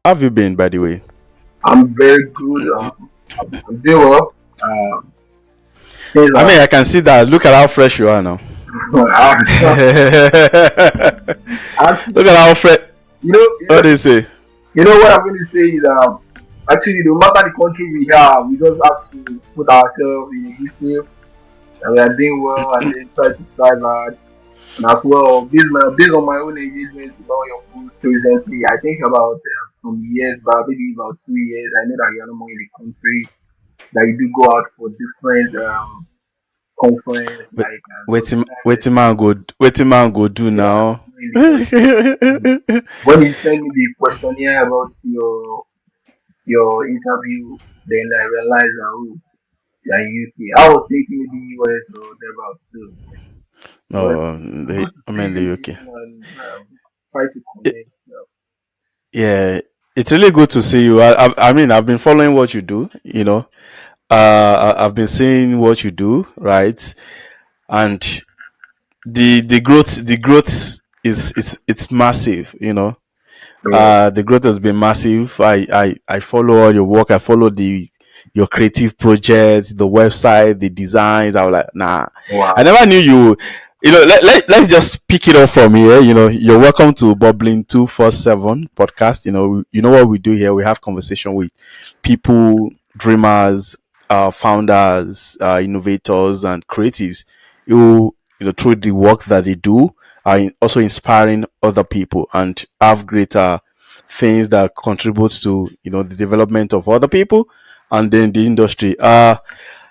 How have you been, by the way? I'm very good. I'm doing well. Things I are, mean, I can see that. Look at how fresh you are now. I, Look actually, at how fresh. you know, you What know, do you say? you know what I'm going to say is, actually, no matter the country we are, we just have to put ourselves in a good frame and we are doing well and then try to strive hard. And as well, based on my own engagement about your post recently, I think about some years back, maybe about 2 years, I know that you're no more in the country, that you do go out for different conference, Wait, like sometimes waiting man go do yeah, now. in the country. So when you send me the questionnaire about your interview, then I realized that you're in UK. I was thinking maybe US or thereabouts too. But No, it's good to I see mean you the UK. again and try to It, connect. yeah, it's really good to see you. I mean, I've been following what you do. I've been seeing what you do, right? And the growth is it's massive. Yeah. The growth has been massive. I follow all your work. I follow the your creative projects, the website, the designs. I was like, nah, I Wow. never knew you. Let's just pick it up from here. You're welcome to Bubbling 247 podcast. You know what we do here. We have conversation with people, dreamers, founders, innovators, and creatives. Through the work that they do, are also inspiring other people and have greater things that contributes to the development of other people and then the industry.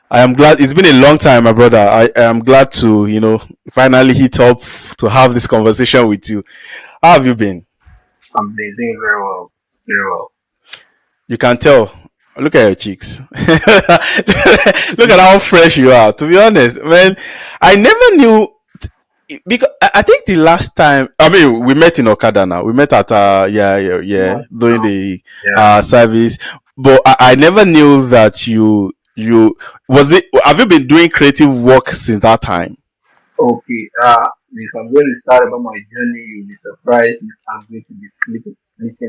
I am glad it's been a long time, my brother. I am glad to finally hit up to have this conversation with you. How have you been? I'm doing very well. Very well. You can tell. Look at your cheeks. Look at how fresh you are. To be honest, man, I never knew because I think the last time, I mean, we met in Okada now. We met at Yeah. during the Yeah. service, but I never knew that you was it. Have you been doing creative work since that time? Okay. If I'm going to start about my journey, you'll be surprised if I'm going to be splitting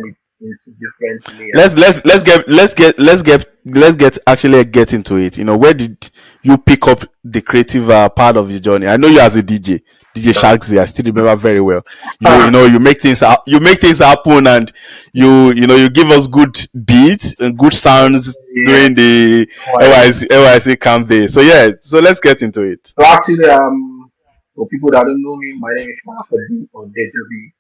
it into different layers. Let's get actually get into it. Where did you pick up the creative part of your journey? I know you as a DJ Shagsy. I still remember very well. You make things you make things happen, and you give us good beats and good sounds Yeah. during the Why? NYC camp day. So yeah, so let's get into it. So actually, for people that don't know me, my name is Sarafadeen Odejobi.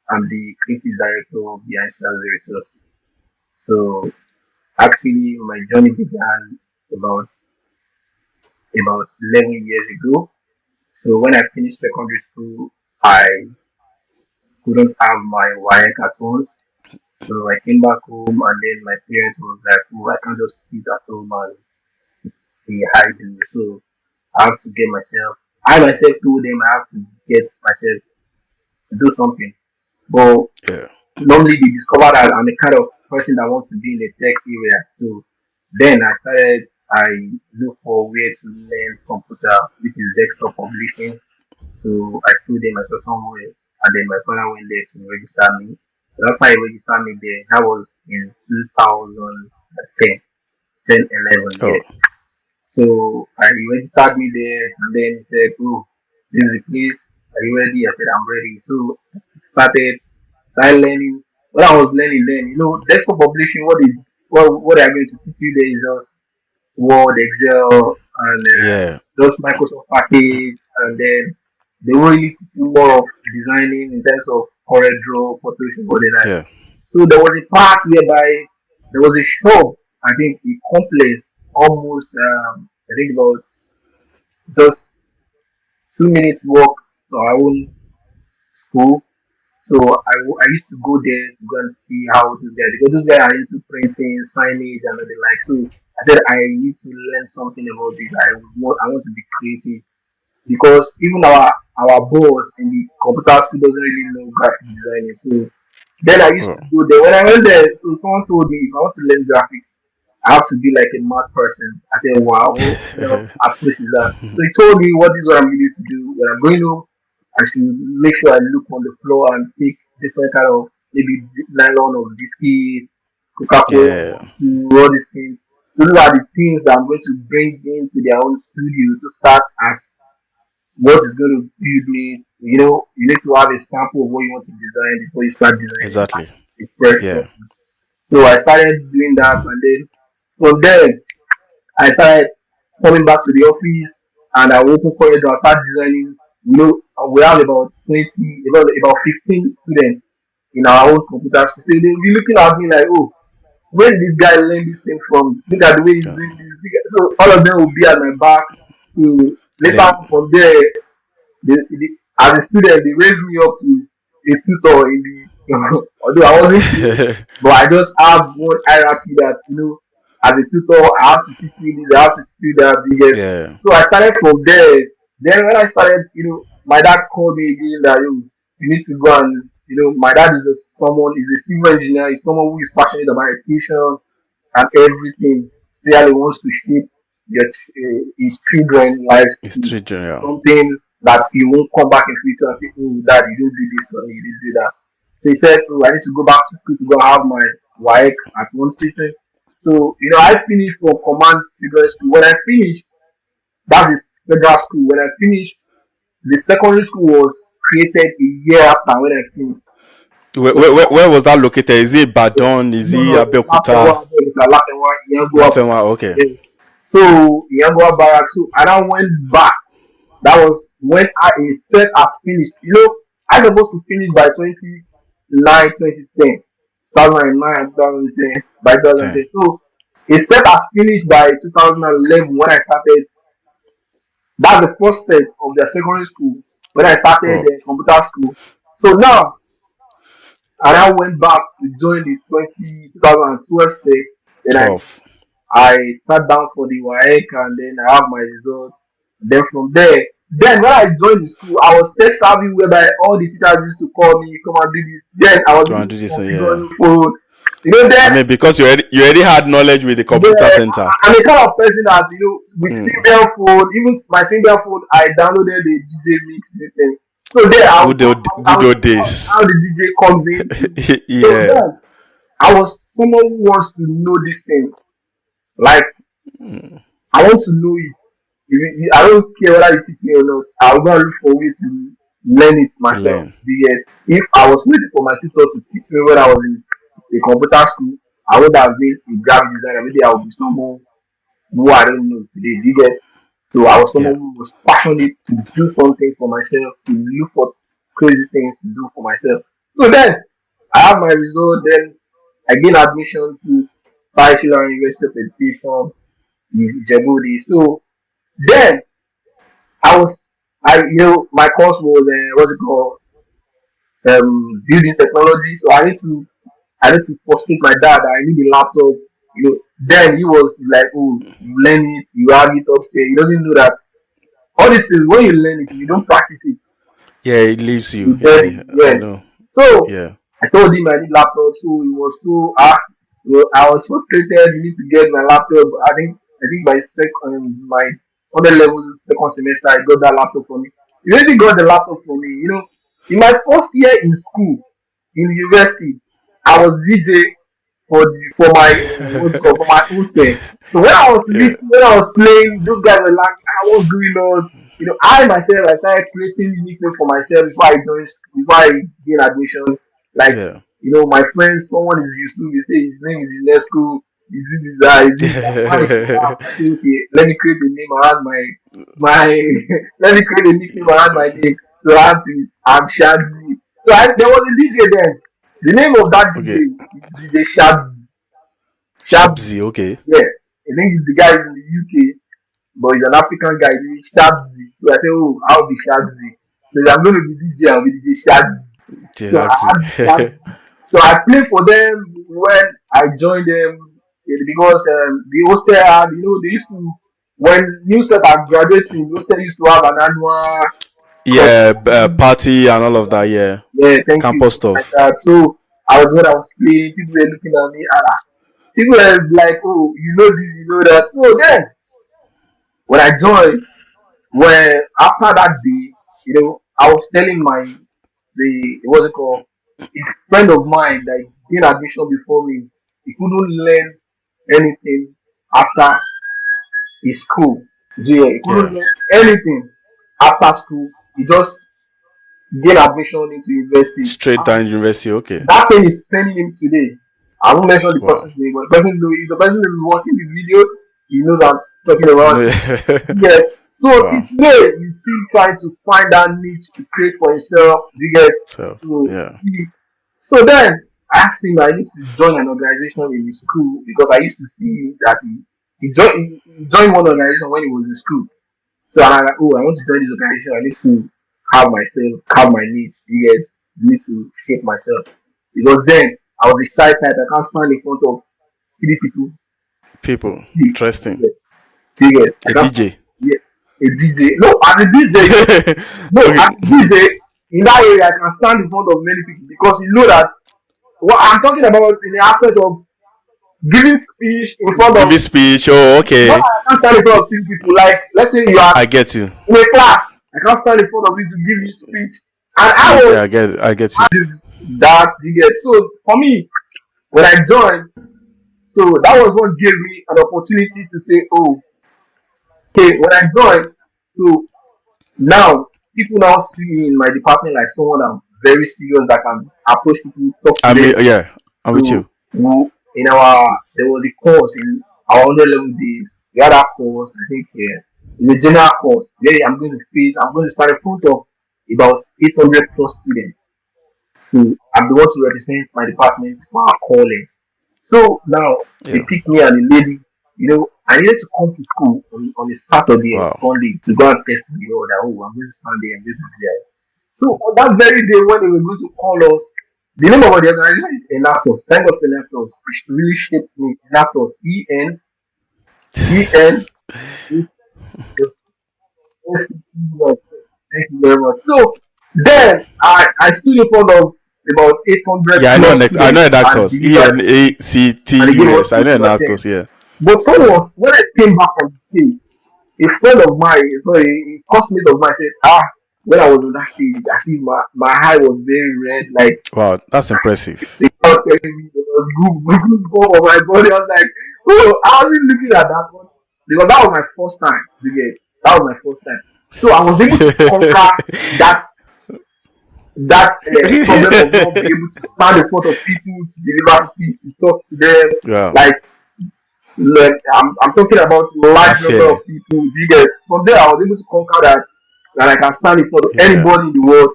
I'm the creative director behind Shagsy Resources. So actually, my journey began about 11 years ago. So when I finished secondary school, I couldn't have my wife at home. So I came back home, and then my parents was like, "Oh, I can't just sit at home and be hiding." So I have to get myself. I myself told them I have to get myself to do something. But Yeah. normally they discover that I'm the kind of person that wants to be in the tech area. So then I look for where to learn computer, which is desktop publishing. So I told them I saw somewhere, and then my father went there to register me. So after he registered me there, that was in 2010, 11, Oh. yeah. So he registered me there, and then he said, "Oh, this is the place. Are you ready?" I said, "I'm ready." So started learning. When I was learning, then desktop publishing. What they are going to teach you there is just Word, Excel, and Yeah. just Microsoft package, and then they will really teach you more of designing in terms of Corel Draw, Photoshop, or the like. Yeah. So there was a part whereby there was a shop, I think, a complex, almost, I think about just 2 minutes walk to our own school. So I used to go there to go and see how those guys, because those guys are into printing, signage, and the like. So I said I need to learn something about this. I want to be creative, because even our boss in the computer school doesn't really know graphic designing. So then I used Oh. to go there. When I went there, so someone told me if I want to learn graphics, I have to be like a mad person. I said, wow, what kind of approach is that? So he told me what is what I'm going to do. When I'm going home, I should make sure I look on the floor and pick different kind of maybe nylon or biscuit Coca-Cola, Yeah. to all these things. So those are the things that I'm going to bring into their own studio to start as what is going to build me. You need to have a sample of what you want to design before you start designing Exactly. a fresh Yeah. product. So I started doing that, and then from there I started coming back to the office, and I open corridor and start designing. We have about 20, about 15 students in our own computer school. So they'll be looking at me like, oh, where did this guy learn this thing from? Look at the way he's Yeah. doing this. So all of them will be at my back. To later Then on from there, as a student, they raised me up to a tutor in the, although I wasn't trained, but I just have one hierarchy that, as a tutor, I have to teach you this, I have to teach you that, you get. yeah. So I started from there. Then when I started, my dad called me again that, you need to go and, my dad is he's a civil engineer, he's someone who is passionate about education and everything. Clearly wants to shape his children lives It's to three general. something that he won't come back in future and say, oh, dad, you don't do this for me, you didn't do that. So he said, oh, I need to go back to school to go and have my WAEC at one station. So, I finished from command federal school. When I finished, that's his federal school. When I finished, the secondary school was created a year after when I finished. So, Where was that located? Is it Badon? Is no, it no, Abeokuta? Lafenwa, Yangoa. Lafenwa? Okay. Yes. So, Yangoa Barracks. So, I now went back. That was when I said as finished. I supposed to finish by 29, 2010. 2009, 2010, by 2010. 10. So, a set as finished by 2011 when I started. That's the first set of their secondary school when I started Oh, computer school. So now, I now went back to join the 2012 set. Then I 12. I sat down for the WAEC, and then I have my results. Then from there, then when I joined the school, I was tech savvy whereby all the teachers used to call me, come and do this. Then I was Go and able do to this. configure Yeah. new phone. Then I mean, because you already had knowledge with the computer yeah, center. I'm a kind of person that, with Mm. Symbian phone, even my Symbian phone, I downloaded the DJ mix this thing. So there, Good I'll old see how days. the DJ comes in. So yeah. then, I was someone who wants to know this thing. Like, Mm. I want to know it. I don't care whether you teach me or not. I'll go and look for a way to learn it To myself. learn. Yes, if I was waiting for my tutor to teach me when I was in a computer school, I would have been a graphic designer. Maybe I would be someone who I don't know today. Do you get? So I was Yeah. someone who was passionate to do something for myself, to look for crazy things to do for myself. So then I have my result. Then I gain admission to Paishila University of Education in Djibouti. So then I was, my course was what's it called, building technology. So I need to frustrate my dad. I need a laptop. Then he was like, oh, you learn it, you have it upstairs. He doesn't know that all these things when you learn it, if you don't practice it, Yeah, it leaves you. you bury Yeah, it. I Yeah. know. So Yeah. I told him I need laptop. So he was so I was frustrated. You need to get my laptop. I think my other level second semester I got that laptop for me. He really got the laptop for me. In my first year in school, in university, I was DJ for my what's it called, for my own thing. So yeah. when I was playing, those guys were like, "Ah, what's going on?" I myself, I started creating nickname for myself before I gain admission. Like, Yeah. my friends, someone is Yusuf, they say his name is UNESCO, is this is that, is this that. Why is that? I say, okay, let me create a name around my let me create a nickname around my name. So I'm Shagsy. There was a DJ then. The name of that okay. DJ is DJ Shagsy. Shagsy. Shabzy. Okay. Yeah. I think the guy is in the UK, but he's an African guy, he's Shagsy. So I say, oh, I'll be Shagsy. So I'm going to be DJ, I'll be DJ Shagsy. So I Shabzy. had Shagsy. So I played for them when I joined them because the hostel had, they used to, when new set are graduating, the hostel used to have an annual yeah. competition. Party and all of that. Yeah. Yeah, thank you. Campus Something like stuff. that. So I was when I was playing, people were looking at me, people were like, oh, you know this, you know that. So then when I joined, when after that day, I was telling what's it called, a friend of mine that gained admission before me. He couldn't learn anything after his school. Yeah, he couldn't Yeah. learn anything after school. He just gained admission into university. Straight And down university. Okay. that thing is paining him today. I won't mention the Wow. person's name, but the person know if the person is watching this video, he knows I'm talking You about know. him. Yeah. So till Wow. today, he's still trying to find that niche to create for himself. You get So so yeah. so then I asked him I need to join an organization in his school because I used to see that he joined one organization when he was in school. So I'm like, oh, I want to join this organization. I need to have myself, have my needs. You get need to shape myself because then I was a shy type. I can't stand in front of three people. People. You Interesting. get, you get. I A can't stand. DJ. Yeah, a DJ. No, as a DJ, no, as Okay. a DJ in that area, I can stand in front of many people because you know that what I'm talking about in the aspect of giving speech in front Give of a speech. Oh, not okay. I can't stand in front of three people. Like let's say you are I get you. in a class, I can't stand in front of you to give you speech. And I Speech. was Yeah, I get you. this that you get. So for me, when I joined, so that was what gave me an opportunity to say, oh, okay, when I joined, so now people now see me in my department like someone I'm very serious that can approach people, talk to I mean, them. yeah. I'm with So you. in our there was a course in our 100 level days. We had that course, I think it's a general course. Where I'm going to start in front of about 800 plus students. So I'm the one to represent my department for our calling. So now they Yeah. picked me and a lady, I needed to come to school on a Saturday or Wow. Sunday to go and test me or that I'm going to stand there and this and that. So on that very day when they were going to call us, the name of the organization is Enatos. Thank God for Enatos. It really shaped me. Enatos. E-N-E-N. Thank you very much. So then I stood in front of about 800 Yeah, plus I know students an and actors. E delivered N the A speech C T and they U gave us S. I know speech an to attend. actors. Yeah. But someone Yeah. was when I came back from the stage, a friend of mine, sorry, a classmate of mine said, when I was on that stage, I see my eye was very red, like Wow, that's impressive. they were telling me there was goosebumps on my body. I was like, oh, I wasn't looking at that one because that was my first time. You get that was my first time. So I was able to conquer that problem of not being able to stand in front of people, to deliver speech, to talk to them. Yeah. Like, I'm talking about a large number Affair. of people. Do you get? From there, I was able to conquer that I can stand in front of Yeah. anybody in the world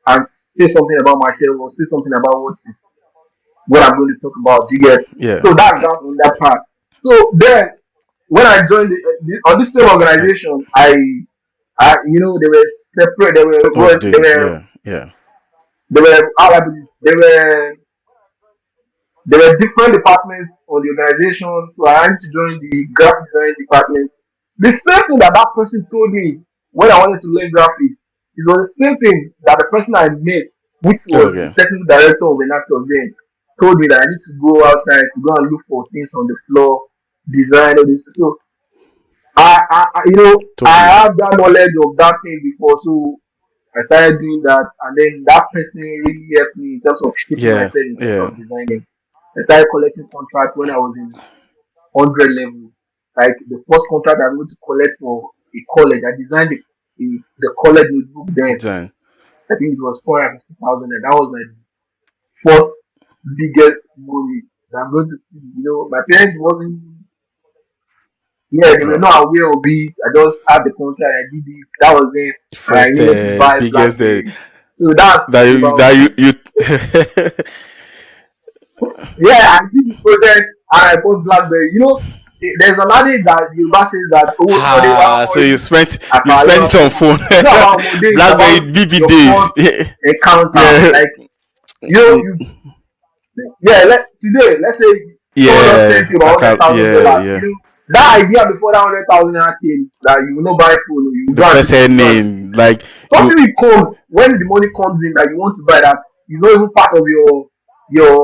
and say something about myself or say something about what I'm going to talk about. Do you get? Yeah. So that's that on that part. So then, when I joined on this same I, organization, they were separate. They were oh, they dude. were Yeah. Yeah. they were how I put this, there were different departments on the organization, so I had to join the graphic design department. The same thing that that person told me when I wanted to learn graphics, it was the same thing that the person I met, which was the Okay. technical director of an actor then, told me that I need to go outside to go and look for things on the floor, design all this. So I Totally. have that knowledge of that thing before, so I started doing that, and then that person really helped me in terms of shaping Yeah. myself in terms Yeah. of designing. I started collecting contracts when I was in 100 level. Like the first contract I was to collect for a college, I designed the college notebook then. Design. I think it was 450,000, and that was my first biggest money. And I'm going to, my parents wasn't, yeah, they were Wow. not aware of it. I just had the contract, I did it. That was it, and I First, needed to buy biggest BlackBerry. So that's that you about yeah, I did the project and I bought BlackBerry. There's an adage that Yoruba says that oh somebody ah, so you spent it on phone. it's not about Mode, it's BlackBerry about BB your days. first encounter. Yeah. Like you yeah, today let's say someone just sent Yeah. you about hundred thousand Yeah. dollars. Yeah. That idea before that 100,000 came that you will not buy phone, you will The go and first do this, head you go and name, like you. something will come when the money comes in that you want to buy that is not even part of your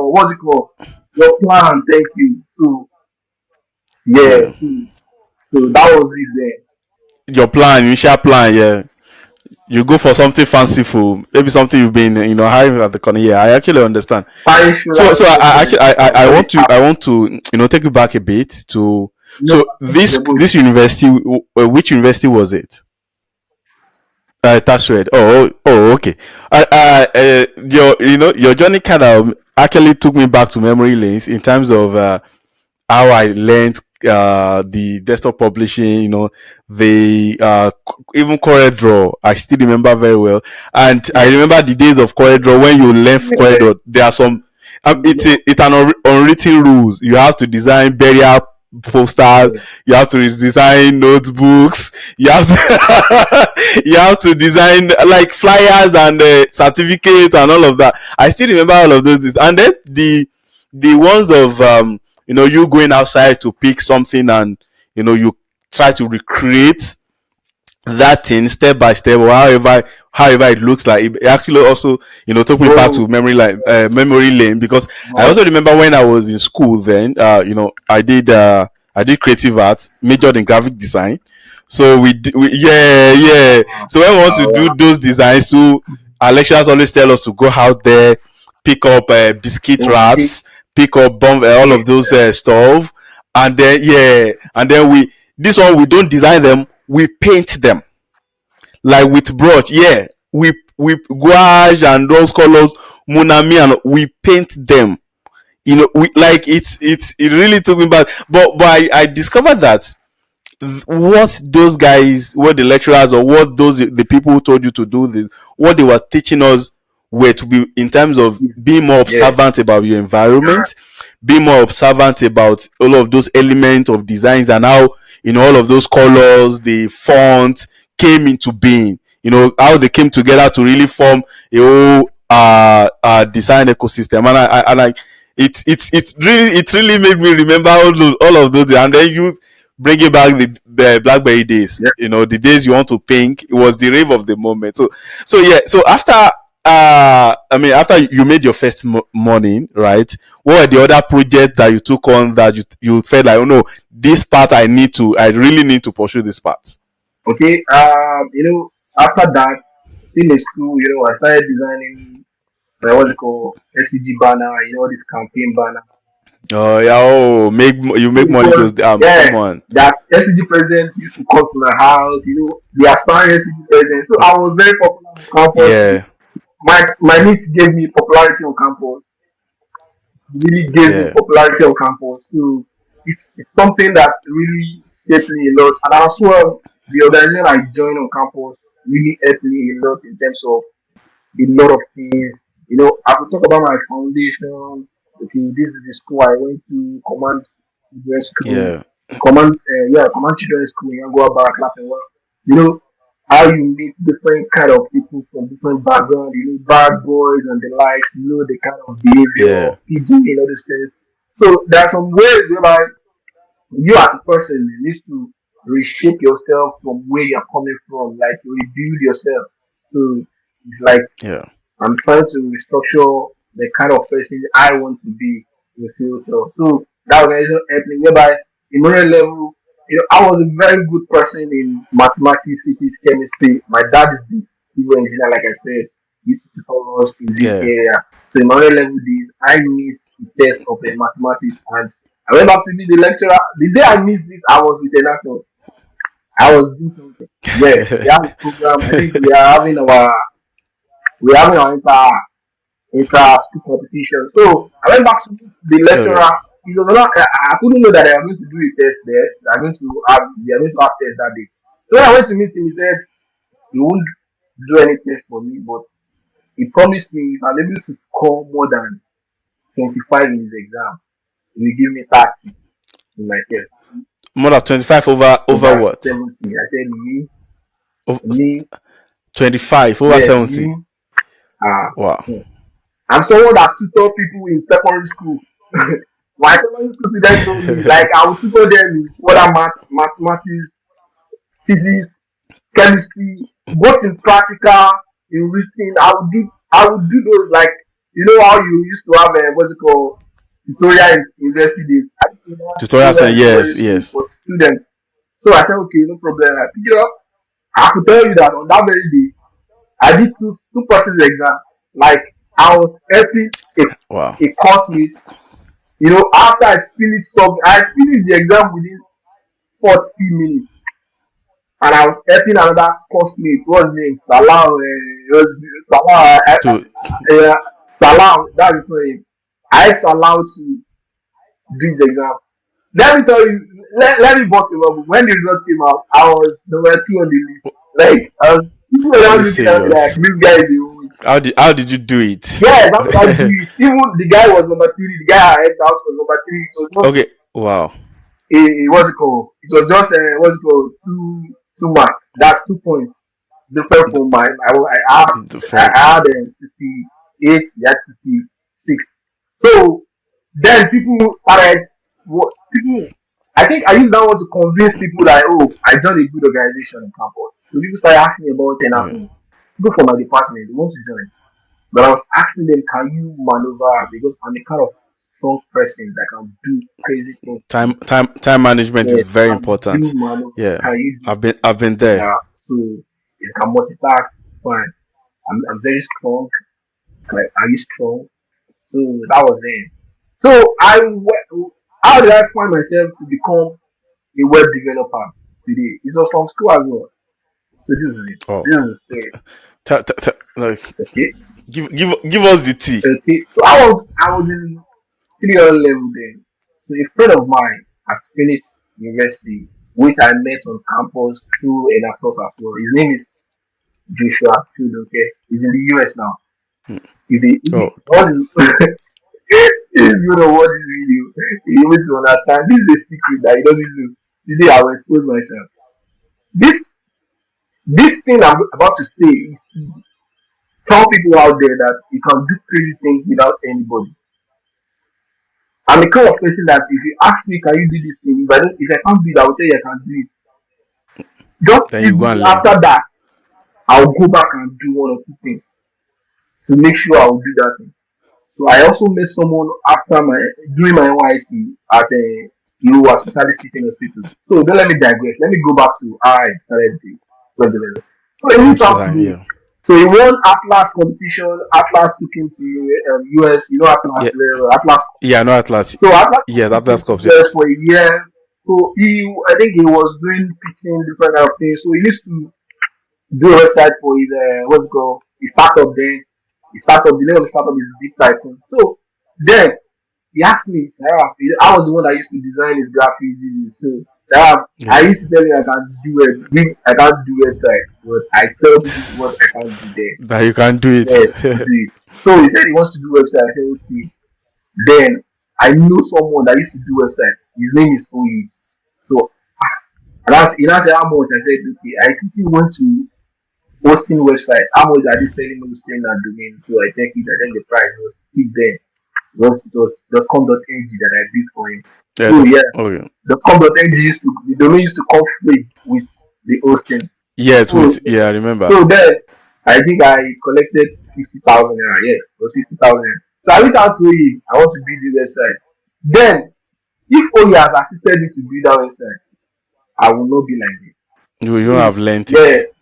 what's it called your plan. Thank you. So yeah, Yeah. so that was it there. Your plan, initial plan. Yeah. You go for something fanciful, maybe something you've been having at the corner. Yeah, I actually understand. So Parishural so I actually investment. I Because want it to take you back a bit to no so this university, which university was it? That's right. Okay. Your journey kind of actually took me back to memory lanes in terms of how I learned the desktop publishing, the even CorelDRAW. I still remember very well, and I remember the days of CorelDRAW when you learn yeah, CorelDRAW. There are some. no, It's an unwritten rules. You have to design burial posters. yeah, You have to design notebooks. You have to you have to design like flyers and certificates and all of that. I still remember all of those things. And then the ones of you going outside to pick something, and you try to recreate that thing step by step, or however it looks like. It actually also took me back bro, to memory lane, because I but also remember when I was in school then. I did creative arts, majored in graphic design. So yeah, yeah. So when we want to do wow, those designs, so our lecturers always tell us to go out there, pick up biscuit okay, wraps, pick up all yeah, of those stuff, and then yeah, and then we don't design them, we paint them like with brush. Yeah, we gouache and those colors, Munami, and we paint them. We like it really took me back. But I discovered that what those guys, what the lecturers, or what those the people who told you to do this, what they were teaching us were to be in terms of being more yeah, observant about your environment, being more observant about all of those elements of designs, and how all of those colors, the font came into being. How they came together to really form a whole design ecosystem. And I it really made me remember all of those, and then you bringing back the BlackBerry days. yeah. The days you want to pink. It was the rave of the moment. So yeah. So after after you made your first morning, right? What were the other projects that you took on that you felt like, oh no, this part I really need to pursue this part. Okay, after that, still in school, I started designing what's it called, SPG banner, this campaign banner. Oh yeah. Oh, you So make because molecules. yeah, Come on. that SCG presidents used to come to my house, the aspiring SCG presidents. So I was very popular on campus. Yeah. My mates gave me popularity on campus. Really gave me Yeah. popularity on campus. So it's something that really shaped me a lot. And as well, the organization I joined on campus really helped me a lot in terms of a lot of things. I could talk about my foundation. Okay, this is the school I went to, Command Children's School, Yeah. Command Children's School in Yangoa Barak Lafenwa. You know, how you meet different kind of people from different backgrounds, bad boys and the likes, the kind of behavior, Yeah. PG and all these things. So there are some ways whereby you as a person needs to reshape yourself from where you're coming from, like rebuild yourself. So it's like Yeah. I'm trying to restructure the kind of person I want to be in the future. So that organization helped me whereby in moral level, I was a very good person in mathematics, physics, chemistry. My dad is a civil engineer, like I said, he used to tutor us in this Yeah. area. So in moral level days, I missed the test of the mathematics, and I went back to be the lecturer. The day I missed it, I was with an actor. I was doing something. Yeah, we have a program. I think we are having our intra-school competition. So I went back to the Okay. lecturer. He was not, I couldn't know that they are going to do a test there. They are going to have test that day. So when I went to meet him, he said he won't do any test for me, but he promised me if I'm able to score more than 25 in his exam, he will give me 30 in my test. More than 25 over Over what? 70. I said, Over me, 25 over yeah, 70. me, ah, Wow. hmm. I'm someone that tutor people in secondary school. My secondary school students know me. Like I will tutor them in further mathematics, physics, chemistry, both in practical, in written. I would do those like how you used to have what's it called tutorial in university days. I used to have Tutorial tutorial saying in secondary yes, school yes. for students. So I said, okay, no problem. I pick it up. I could tell you that on that very day. I did two persons exam. Like I was helping a, Wow. a course mate. After I finished the exam within 40 minutes, and I was helping another course mate. What's his name? Salam. Salam. To Uh, Salam. That's his name. I helped Salam to do the exam. Let me tell you, let me bust a bubble. When the result came out, I was number two on the list. Like, people were are not you looking at me like, serious? this guy is the one. How did you do it? Yes, how did I do it? Even the guy was number three, the guy I helped out was number three. It was not Okay. Wow. what's it called? It was just, what's it called? Two mark. That's 2 points. Different from mine. From I had 68, he had 66. So then people started people. I think I used that one to convince people that, oh, I joined a good organization on campus. So people started asking me about okay. NRP. People from my department, they want to join. But I was asking them, can you maneuver? Because I'm a kind of strong person that can do crazy things. Time management is Yes, very can you important. maneuver? Yeah. Can you do? I've been there. Yeah. So you can multitask. Fine. I'm very strong. Like, are you strong? So that was it. So how did I find myself to become a web developer today? It was from school as well. So this is it. Oh. This is the story. Like, Okay. give us the tea. Okay. So I was in 300 level then. So a friend of mine has finished university, which I met on campus through an across as well. His name is Joshua Field, okay. He's in the US now. Oh, What is He's gonna watch this video. He needs to understand this is a secret that he doesn't know. Today I will expose myself. This this thing I'm about to say is to tell people out there that you can do crazy things without anybody. I'm the kind of person that if you ask me, can you do this thing? If I can't do it, I will tell you I can do it. Just then leave you go me. and learn. After that, I'll go back and do one or two things to make sure I'll do that thing. So I also met someone after my during my NYC at a a specialist teaching hospital. So don't let me digress. Let me go back to how I started the web development. So he reached out to Time, me. yeah. So he won Atlas competition. Atlas took him to US. Atlas, Yeah. Atlas. Yeah, no Atlas. So Atlas Yes, took him Atlas to Cups, US yes. for a year. So I think he was doing pitching different kind of things. So he used to do a website for his what's it called his startup then. His startup, the name of the startup is Deep Tycoon. So then he asked me, I was the one that used to design his graphics. So I Yeah. used to tell him I can't do website, but I tell people what I can't do there. That you can do Yeah, it. to do it. So he said he wants to do website. I said okay. Then I know someone that used to do website. His name is Oyi. So and he asked how much. I said okay. I quickly went to hosting website. How much are they selling hosting and domain? So I take it. I think the price was still there. It was .com.ng that I did for him. Yeah, So that's yeah, okay. .com.ng the domain used to come free with the hosting. Yeah, it So with yeah, I remember. so then I think I collected 50,000 naira. Yeah, it was 50,000. So I reached out to him. I want to build the website. Then if Oyi has assisted me to build that website, I will not be like this. You don't Oyi, have learnt yeah. it.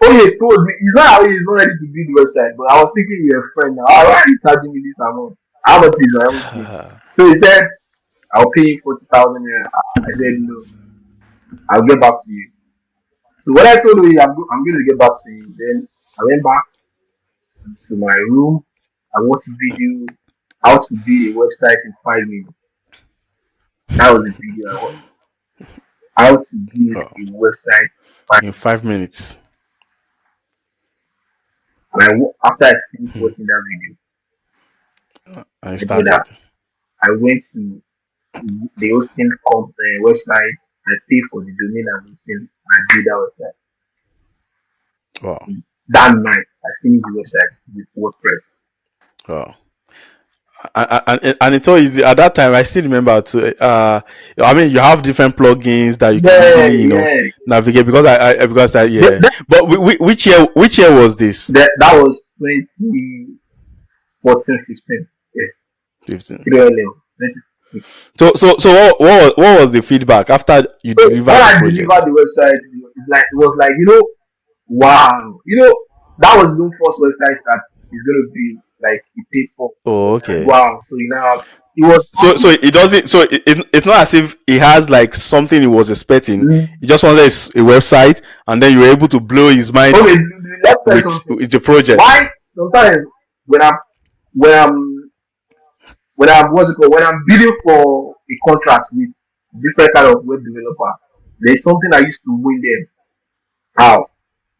Oye told me he's not ready to build the website, but I was thinking you're a friend now. Why are you charging me this amount? How much is my own thing? So he said, I'll pay you 40,000 naira. I said, no, I'll get back to you. So when I told him I'm going to get back to you, then I went back to my room. I watched a video how to build a website in 5 minutes. That was the video I watched. How to build Oh, a website in 5 in 5 minutes. And after I finished watching that video, And you I did that. started. I went to the hosting website. I pay for the domain and hosting. I did that website. Wow. That night, I finished the website with WordPress. Wow. And it's so easy at that time. I still remember to I mean, you have different plugins that you can Yeah, easily yeah. navigate because I That, yeah. that, But which year was this? that was 2014, 15. Yes, 15. 2011. So what was the feedback after you So when delivered the I delivered project? the website, it was like wow. That was his own first website that he's gonna be like he paid for. Oh, And okay. wow, so you know he was So happy. it doesn't. So it's not as if he has like something he was expecting. Mm, He just wanted a website, and then you were able to blow his mind okay, let's tell you something. with the project. Why sometimes when I'm when I'm what's it called, when I'm bidding for a contract with different kind of web developer, there's something I used to win them. How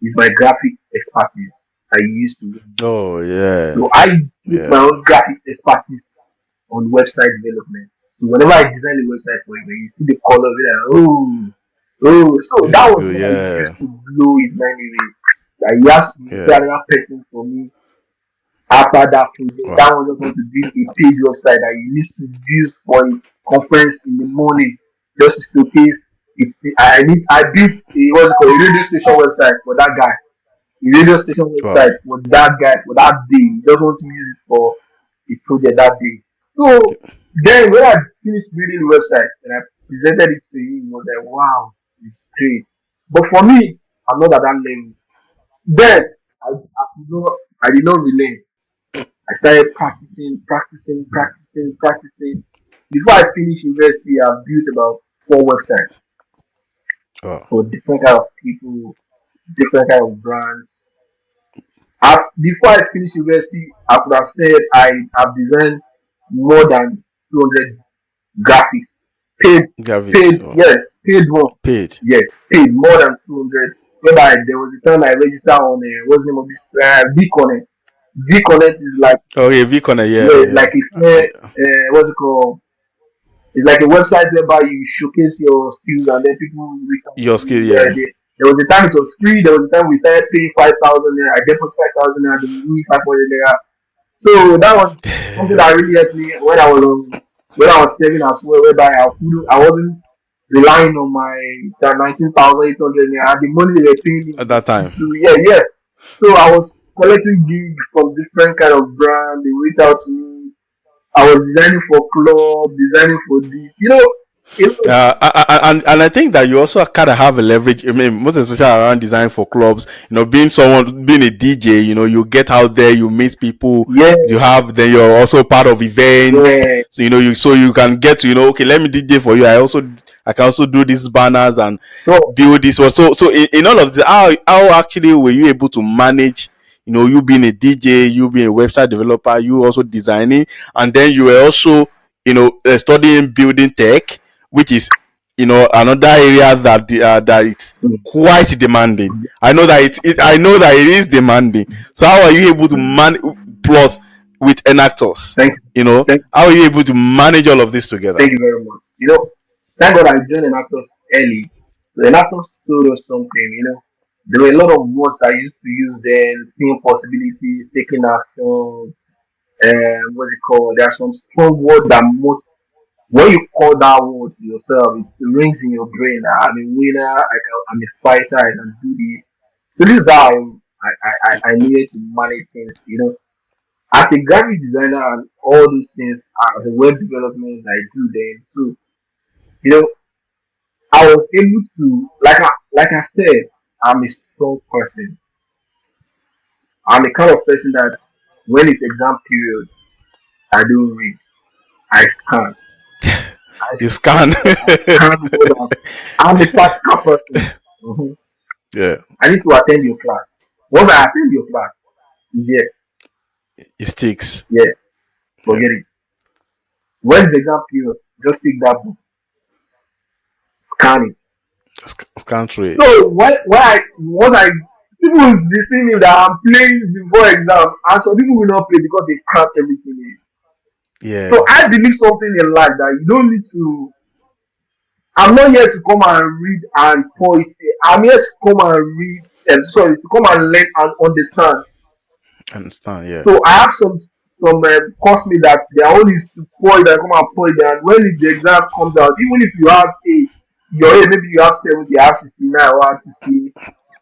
is my graphics expertise I used to win. Oh yeah, So I use my yeah. own graphics expertise on website development. So whenever I design a website for you, you see the colors, you're like, oh, oh. So This that is was good. when I used Yeah, to blow his mind away. That he has to be yeah. another person for me after that project. Wow. That one just want to build a page website that you need to use for a conference in the morning just to showcase. If I built a what's it called a radio station website for that guy. A radio station Wow. website for that guy for that day. He just want to use it for a project that day. So then when I finished building the website and I presented it to him, he was like, wow, it's great. But for me, I'm not at that level. Then I did not relent. I started practicing. Before I finished university, I built about 4 websites Wow. for different kind of people, different kind of brands. Before I finished university, I could have said I have designed more than 200 graphics. Paid, Graphics. Wow. yes, paid one. Paid. Yes, paid more than 200. Whereby there was a time I registered on what's the name of this VConnect. VConnect is like Okay, VConnect. Yeah, yeah, yeah. like a fair what's it called? It's like a website whereby you showcase your skills and then people reach out to Your skill. you. Yeah. There was a time it was free. There was a time we started paying 5,000 naira. I deposited 5,000 naira. They give me 500 naira. So that was something that really helped me when I was saving as well. Whereby I wasn't relying on my 19,800 naira. The money they were paying me At was that time. yeah, yeah. So I was collecting gigs from different kind of brand. They reach out to me. I was designing for club, designing for this. And I think that you also kind of have a leverage. I mean, most especially around design for clubs. Being someone, being a DJ. You get out there, you meet people. Yeah, You have then you're also part of events. yeah. So you can get to okay, let me DJ for you. I can also do these banners and So build this one. So in all of this, how actually were you able to manage? You being a DJ, you being a website developer, you also designing, and then you were also studying building tech, which is another area that it's mm, quite demanding. I know that it is demanding. So how are you able to man plus with enactors? thank you, How are you able to manage all of this together? thank you very much. Thank God I joined an actors early. So an actors told us something. There were a lot of words that I used to use then, seeing possibilities, taking action. What's it called? There are some strong words that most when you call that word to yourself, it rings in your brain. I'm a winner. I'm a fighter. I can do this. So this is how I needed to manage things. As a graphic designer and all those things, as a web development I do then. So you know, I was able to like I said, I'm a strong person. I'm the kind of person that when it's exam period, I don't read. I scan. I You scan. scan more than I'm a practical person. Mhm. Yeah, I need to attend your class. Once I attend your class, yeah, it sticks. yeah, Yeah, forget it. When the exam period, just take that book, scan it. scan through it. So when I once I people will be seeing me that I'm playing before exam, and some people will not play because they cramped everything in. So Yeah, I believe something in life that you don't need to. I'm not here to come and read and point. I'm here to come and read. Sorry, to come and learn and understand. understand. Yeah, So I have some classmates that their own is to pour it and come and pour it, and when the exam comes out, even if you have your A maybe you have 70, I have 69 or I have 60,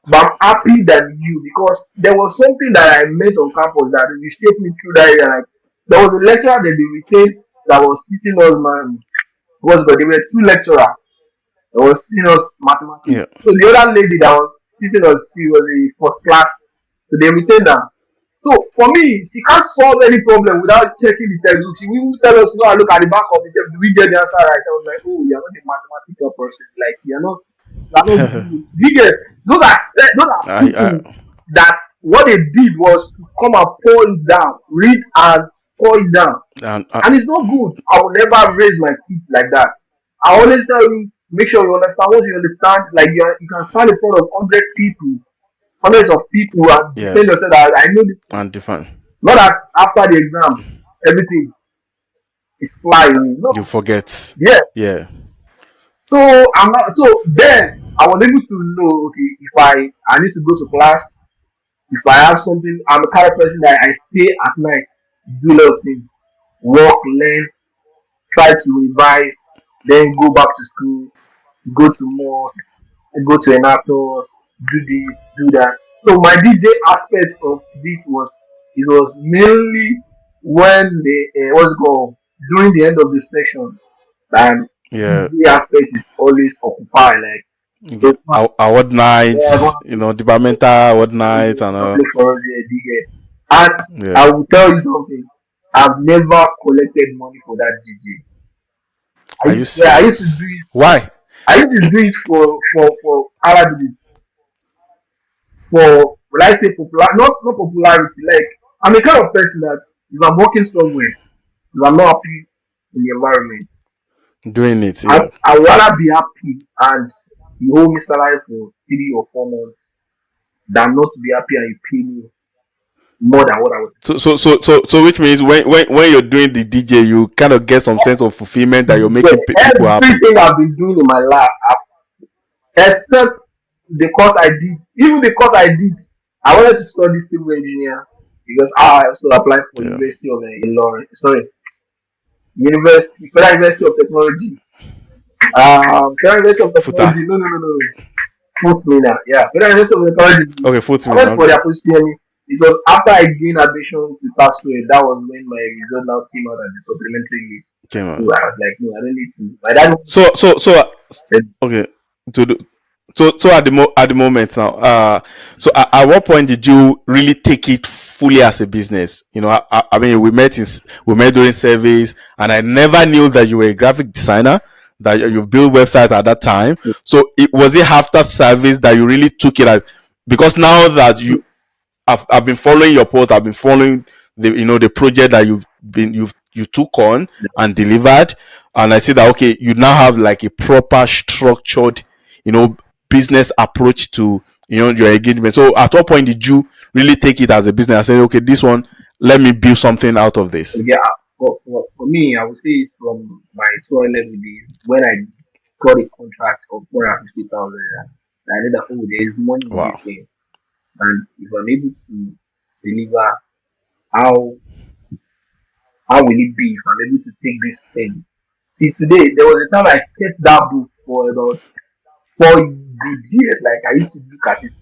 but I'm happy than you because there was something that I met on campus that reshaped me through that area. Like, there was a lecturer that they retained that was teaching us man was but there were two lecturers that was teaching us mathematics. yeah. So the other lady that was teaching us she was a first class So they retain her. So for me, she can't solve any problem without checking the textbook. She will tell us, no, I look at the back of the text. Do we get the answer right? I was like, oh, you're not a mathematical person. Like you're not good. Do you get those are people I that what they did was to come and pour it down, read and pour it down. and And it's not good. I will never raise my kids like that. I always tell you, make sure you understand. Once you understand, like you can stand in front of 100 people, hundreds of people, and yeah, defend yourself that I know this thing. and different. Not that after the exam, everything is flying. No, You forget. yeah. Yeah, So I'm not. So then I was able to know, okay, if I need to go to class, if I have something, I'm the kind of person that I stay at night, do a lot of things, work, learn, try to revise, then go back to school, go to mosque, go to an actors, do this, do that. So my DJ aspect of it was mainly when the what's it called during the end of the section, and yeah. DJ aspect is always occupied. Like Okay. so far, Award nights, everyone departmental award nights, and play for the DJ. And yeah. I will tell you something. I've never collected money for that DJ. Are you Yeah, I used to do serious? it. Why? I used to do it for how I do it for will I say popular not popularity. Like I'm a kind of person that if I'm working somewhere, if I'm not happy in the environment, Doing it, I yeah. I rather be happy and you owe me salary for 3 or 4 months than not to be happy and you pay me more than what I was. So, which means when you're doing the DJ, you kind of get some sense of fulfillment that you're Yeah, making people happy. everything I've been doing in my life, except the course I did, even the course I did, I wanted to study civil engineer because I also applied for Yeah. University of Ilorin, sorry, Federal University of Technology. Federal University of Futa. Technology. No, no, no, no. Put me now. Yeah, Federal University of Technology. Okay, foot I me. went for Okay. their post-TME. It was after I gained admission to Pathway. That was when my result now came out as a supplementary list. Okay, So man. I was like, no, I don't need to. My dad So said, okay. To do, so at at the moment now, so at what point did you really take it fully as a business? I mean, we met during surveys, and I never knew that you were a graphic designer, that you built websites at that time. So it was it after service that you really took it as, because now that I've been following your post. I've been following the project that you took on and delivered, and I see that okay, you now have like a proper structured, you know, business approach to your engagement. So at what point did you really take it as a business and say, okay, this one, let me build something out of this? yeah, for me, I would say from my 211 days when I got a contract of 450,000, I knew that, oh, there is money in this Wow. thing. And if I'm able to deliver, how how will it be if I'm able to take this thing? See, today there was a time I kept that book for about 4 good years. Like I used to look at it.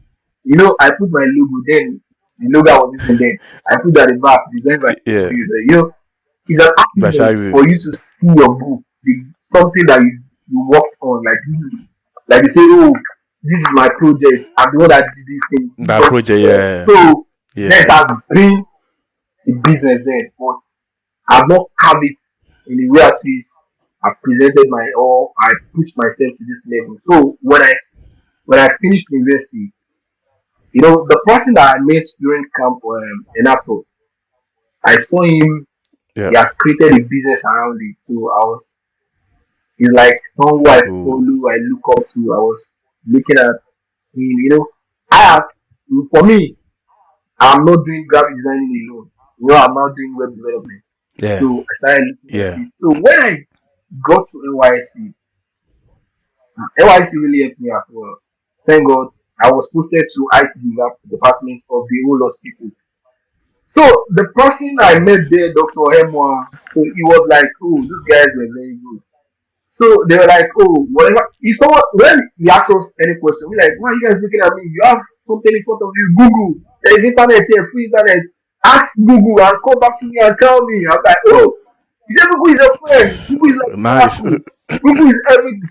I put my logo then. The logo I was using then. I put that in the back, designed by Yeah, user. It's an by argument Shagsy. for you to see your book, something that you worked on. Like this is like you say, oh, this is my project. I'm the one that did this thing. That project, yeah, So that yeah. has been the business then, but I've not carved it in the way at which I presented or I pushed myself to this level. So when I finished university, the person that I met during camp in Apple, I saw him. Yeah. He has created a business around it. So he's like someone I Ooh. follow, I look up to. I was looking at him. I have for me, I'm not doing graphic designing alone. I'm not doing web development. Yeah, So I started looking at yeah. it. So when I got to NYC really helped me as well. Thank God I was posted to IT department of the whole hospital. So the person I Wow. met there, Dr. Emwa, so he was like, oh, these guys were very good. So they were like, oh, whatever. If someone, when he asks us any question, we're like, why are you guys looking at me? You have something in front of you. Google. There is internet here, free internet. Ask Google and come back to me and tell me. I'm like, oh, he said Google is a friend. Google is like Nice. Apple. Google is everything.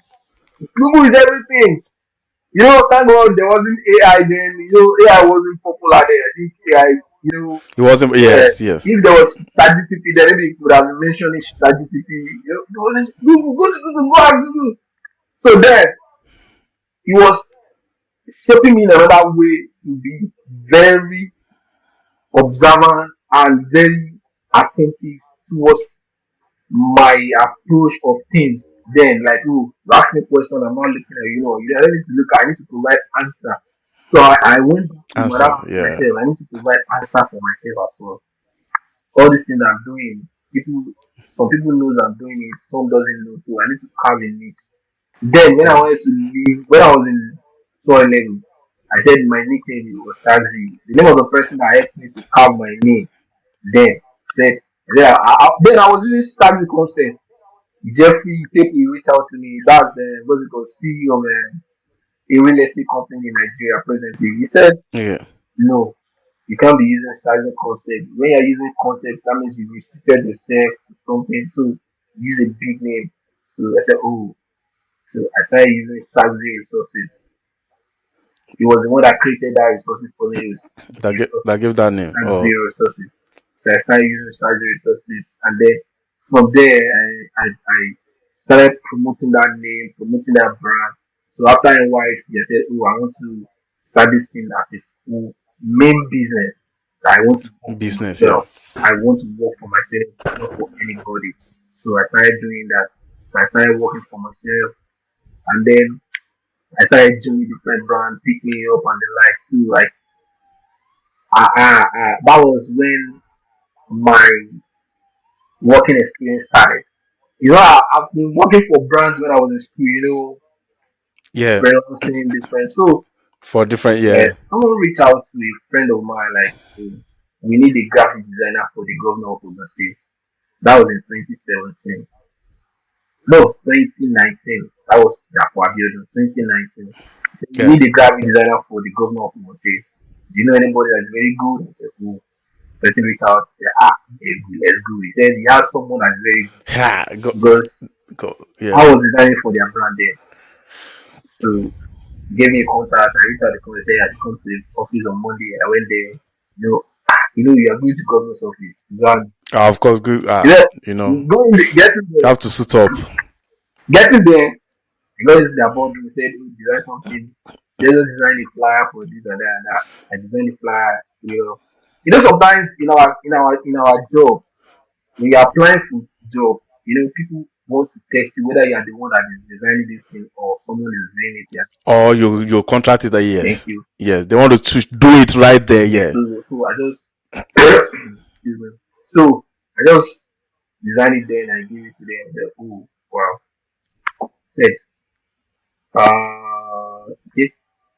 Google is everything. Thank God there wasn't AI then. AI wasn't popular then. I think AI, you know, It wasn't. yeah. Yes, yes. If there was ChatGPT, then maybe you could have mentioned it ChatGPT. Go to Google, go ask Google. So then he was shaping me in another way to be very observant and very attentive towards my approach of things. Then, like, you ask me a question, I'm not looking at you don't need to look, I need to provide answer. So I went back to my Answer. Yeah. myself, I need to provide answer for myself as well. All these things I'm doing, some people knows I'm doing it, some doesn't know, so I need to carve in it. Then when I Yeah. wanted to leave, when I was in 211, I said my nickname was Shagsy. The name of the person that helped me to carve my name then said, then I was using Shagsy concept. Jeffrey Pepe reached out to me. That's what's it called, CEO of a real estate company in Nigeria presently. He said, Yeah. no, you can't be using stagnant concept. When you're using concept, that means you restricted yourself to something. So use a big name. So I said, oh, so I started using Shagsy Resources. He was the one that created that resources for me. It was That give that name. Shagsy Oh, Resources. So I started using Shagsy Resources, and then from there, I started promoting that name, promoting that brand. So after a while, I said, oh, I want to start this thing as a full main business. I want to work for business. Yeah. myself. I want to work for myself, not for anybody. So I started doing that. So I started working for myself, and then I started joining different brands, pick me up and the like too. Like, that was when my working experience started. I've been working for brands when I was in school, Yeah. freelancing different. So For different. Yeah. someone reached out to a friend of mine, like, "Oh, we need a graphic designer for the governor of Ogun State." That was in 2017. No, 2019. That was Dapo Abiodun, 2019. He said, we Yeah. need a graphic designer for the governor of Ogun State. Do you know anybody that's very good? I said, "Oh." Person reached out, said, let's go. He said he has someone that's very good Ha. Go. because Go. I Yeah. was designing for their brand there. So he gave me a contact. I reached out the contact, said I should come to the office on Monday. I went there. You are going to governor's office. Of course. Good. Yeah, You know, go in, getting you there, have to suit up. getting there. I got into their boardroom. Said, "Oh, design something. They just design a flyer for this and that and that." I designed the flyer. Sometimes in our job, when you're applying for job, people want to test you whether you are the one that is designing this thing or someone is doing it. Yeah, Or you contract it. thank Yes. you. Yes. They want to do it right there. Yes, Yeah. so I just excuse me. So I just designed it then and gave it to them. They, oh wow. Said okay,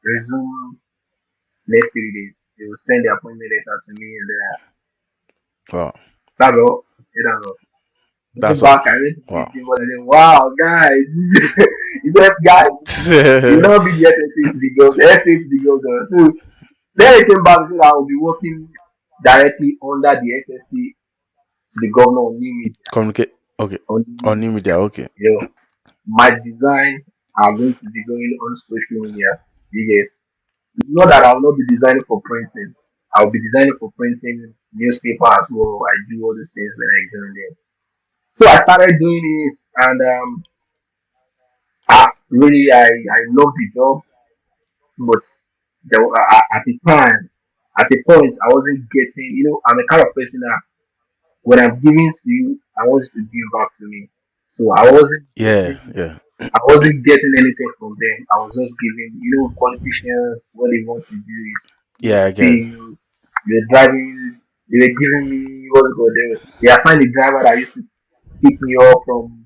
resume next 3 days. They will send the appointment letter to me and then Wow. that's all. I said that's all. Went That's all. back, I went to Wow. meet him and I said, wow, guys, this is he said, guys, you will not be the SSA to the girls, the SA to the girls. So then he came back and said I will be working directly under the SSA to the governor on new media. Communicate. Okay. On new On new media. media. Okay. My design are going to be going on social media. Yes. Not that I will not be designing for printing. I will be designing for printing newspaper as well. I do all those things when I join them. So I started doing this and really I love the job, but at the time, at the point, I wasn't getting. I'm the kind of person that when I'm giving to you, I want you to give back to me. So Yeah. Yeah. I wasn't getting anything from them. I was just giving. Politicians, what they want to do is Yeah. I pay get. you. You're driving. They were giving me what's it called. They assigned a driver that used to pick me up from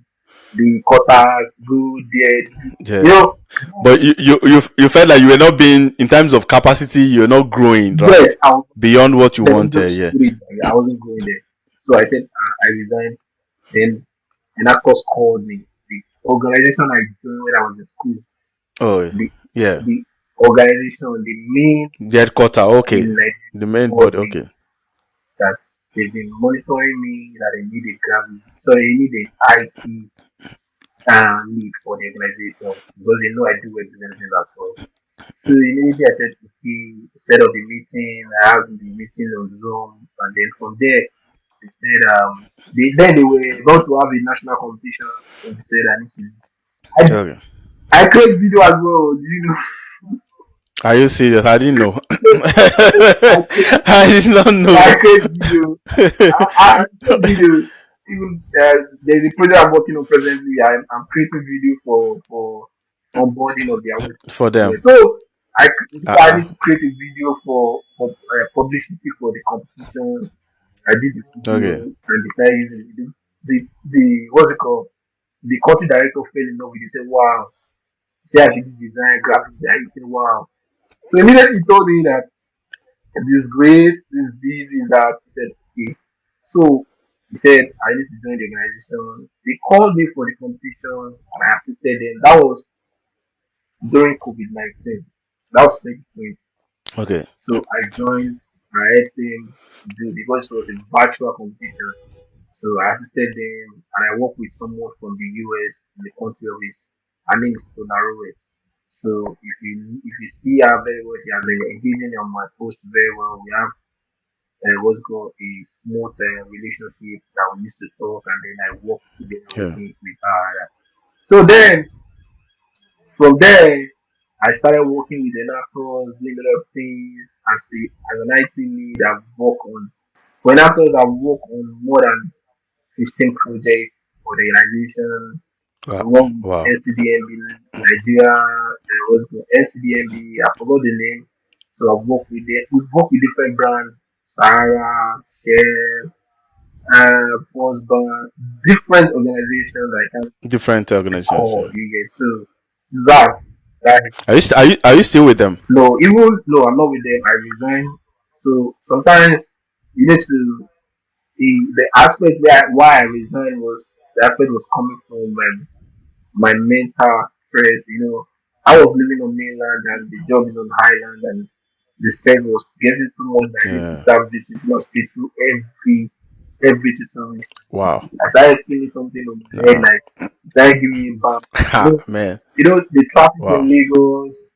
the quarters, go there. You Yeah. know, But you felt like you were not being in terms of capacity. You're not growing right yes, I was beyond what you them wanted. just Yeah. put it. I wasn't going there. So I said I resigned. Then and that course called me. The organization I joined when I was in school, Oh. the Yeah. the organization, the main The headquarter. in Okay. Nigeria The main called body. me Okay. that they've been monitoring me that I need a graphic. Sorry, I need an IT lead for the organization because they know I do web development as well. So immediately I said, okay, set up the meeting. I have the meeting on Zoom, and then from there they said they were about to have a national competition. So they said I need to. Okay. I create video as well. You know, Are you serious? I didn't know. I create I did not know. I create video. I create video. Even there's a project I'm working on presently. I'm creating video for onboarding of their For website. them. So I Uh-uh. need to create a video for publicity for the competition. I did the video Okay. and they started using it. The what's it called? The content director fell in love with it. He said, "Wow, see I should design graphic design." He said, "Wow." So immediately he told me that this is great, this is that. He said, "Okay." So he said, "I need to join the organization." They called me for the competition and I assisted them. That was during COVID-19. That was 2020. Okay. So I joined. I helped them do because it was a virtual competition. So I assisted them and I worked with someone from the US in the country of it. Her name is Tona. So if you see her very well, she has been engaging on my post very well. We have what's called a smooth relationship that we used to talk and then I work together with Yeah. me with her. So then from there I started working with the actors, doing a lot of things as an IT lead. I've worked on for actors I've worked on more than 15 projects for the organization. Wow. One with Wow. STDMB Nigeria, there was the STDMB, I forgot the name. So I've worked with them. We've worked with different brands, Sarah, Shell, Fosbar, different organizations I can Different organizations. call Yeah. you get. So that's that. Are you still with them? No, even no, I'm not with them. I resigned. So sometimes you need to the aspect why I resigned was the aspect was coming from my mental stress. I was living on mainland and the job is on highland and the stress was getting too much that I need to Yeah. start visiting hospital every 2 weeks. Wow. I started feeling something on my head No. like it started giving me back. Ha man. The traffic in Wow. Lagos.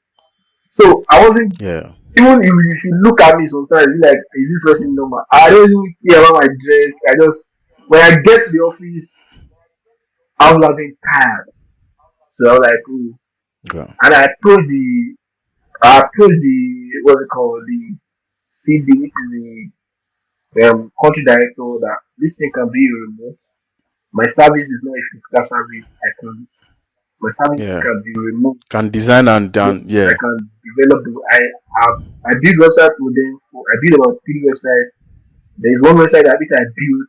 So I wasn't Yeah. even if you look at me sometimes, you like, is this person normal? I don't even care about my dress. I just when I get to the office, I was like being tired. So I was like, ooh. Okay. And I approached the what's it called, the CD, which is the country director, that this thing can be remote. My service is not a physical service. My service Yeah. can be remote. Can design and Yes, done. I Yeah. can develop I build websites for them. I build about 3 websites. There is one website that which I built.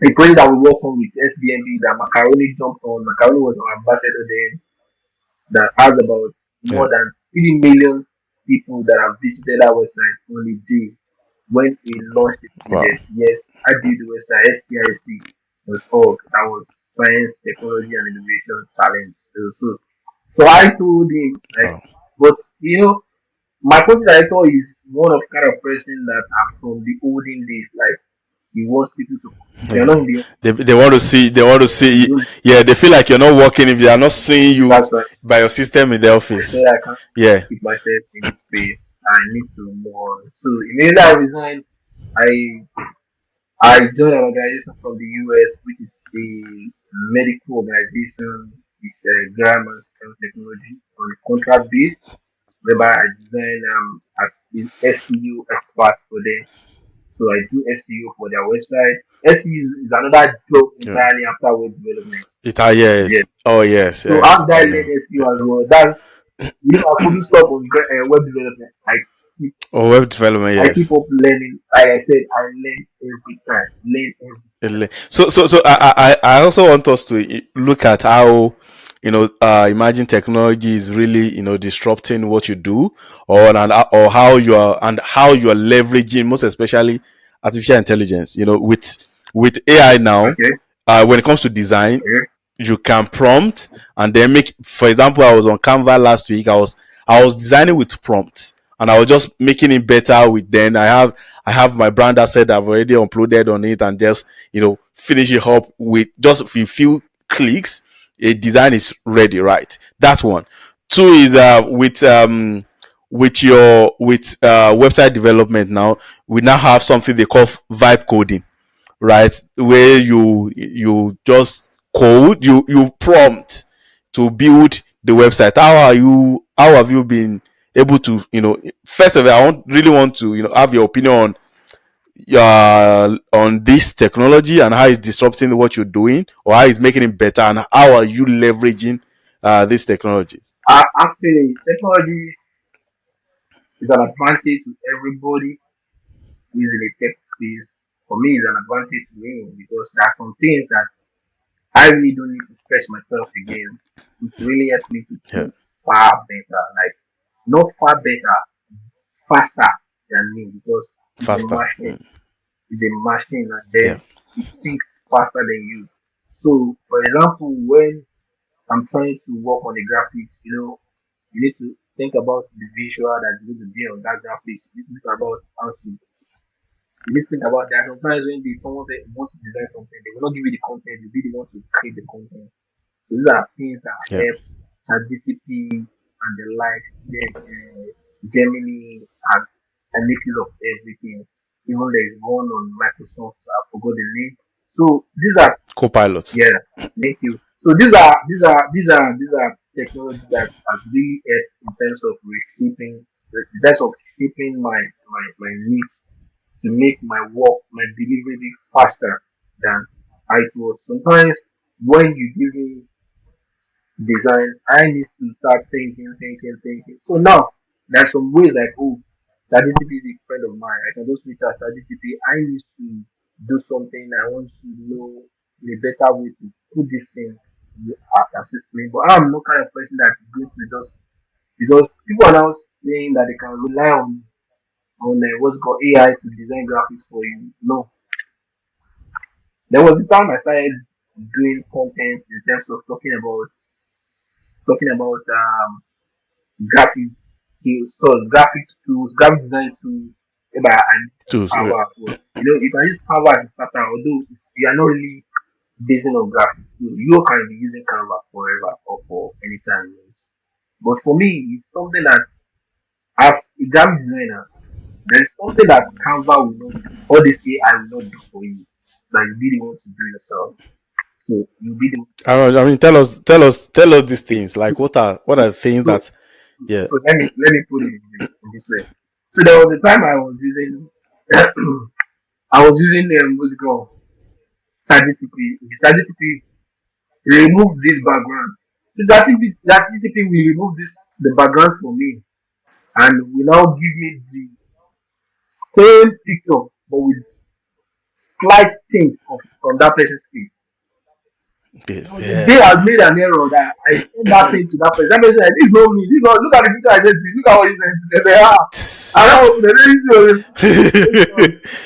A project that we worked on with SBMB that Macaroni jumped on. Macaroni was our ambassador then. That has about more Yeah. than 3 million people that have visited our website on a day when we launched the Wow. project. Yes, I did the website STIC.org. That was Science, Technology and Innovation Challenge. So I told him like, Wow. but my coaching director is one of kind of person that are from the olden days. Like he wants people to if you're not Yeah. in the They want to see. They want to you see. don't Yeah. They feel like you're not working if they are not seeing you that's why by your system in the I said office. I can't Yeah. keep myself in this space. I need to move on. So immediately I resigned. I I joined an organization from the US, which is a medical organization with grammar and technology on a contract base, whereby I design as an SEO expert for them. So I do SEO for their website. SEO is another job Yeah. entirely after web development. It. Yes. Yes. Oh yes. So Yes. after I I learned know. SEO as well, I couldn't stop on web development. Keep Oh, web development. I keep Yes. up learning. Like I said, I learn every time. Learn every So I also want us to look at how emerging technology is really disrupting what you do, or how you are leveraging, most especially artificial intelligence. With AI now, okay. when it comes to design, Okay. you can prompt and then make. For example, I was on Canva last week. I was designing with prompts and I was just making it better with. Then I have my brand asset I've already uploaded on it and just finish it up with just a few clicks. a design is ready, right? That's one. Two is with your with website development. Now we now have something they call vibe coding, right? Where you just code, you prompt to build the website. How have you been able to, first of all, really want to, have your opinion on this technology and how it's disrupting what you're doing, or how it's making it better, and how are you leveraging these technologies? Actually, technology is an advantage to everybody who is in the tech space. For me, it's an advantage to me because there are some things that I really don't need to stress myself again. It really helps me to Yeah, think far better, like not far better, faster than me because it's a faster. machine. It's a machine and then Yeah, it thinks faster than you. So, for example, when I'm trying to work on the graphics, you need to think about the visual that's going to be on that graphics. You need to think about how to, you need to think about that. Sometimes when someone say, wants to design something, they will not give you the content, you really want to create the content. So these are things that yeah, help ChatGPT and the likes, Gemini and make use of everything. Even there is one on Microsoft, I forgot the name. So these are, co-pilots. yeah, thank you. So these are technology that has really helped in terms of reshaping, in terms of shaping my needs to make my work, my delivery faster than I was. Sometimes when you give me designs, I need to start thinking. So now there's some ways like, oh, ChatGPT is a friend of mine. I can just reach out ChatGPT. I need to do something. I want to know a better way to put this thing assist me. But I'm not kind of person that is going to just, because people are now saying that they can rely on what's called AI to design graphics for you. No, there was a time I started doing content in terms of talking about graphics skills, so graphic tools, graphic design tools, whereby I use Tools. Canva as well. You can use Canva as a starter, although you are not really basing on graphics. You can be using Canva forever or for any time. But for me, it's something that as a graphic designer, there is something that Canva will not do. All this AI will not do for you. That you really want to do yourself. So you be the one. I mean, tell us these things. Like, what are the things So, that? Yeah. so let me put it in this way. So there was a time I was using what's it called? ChatGPT. ChatGPT remove this background. So ChatGPT will remove this the background for me and will now give me the same picture but with slight change from that person's face. Yes. There was a day Yeah. I made an error that I sent that thing to that person. That person said, "This is not me. This is not, look at the picture I sent to you. Look at what you sent to me." They say, "Ah." And I was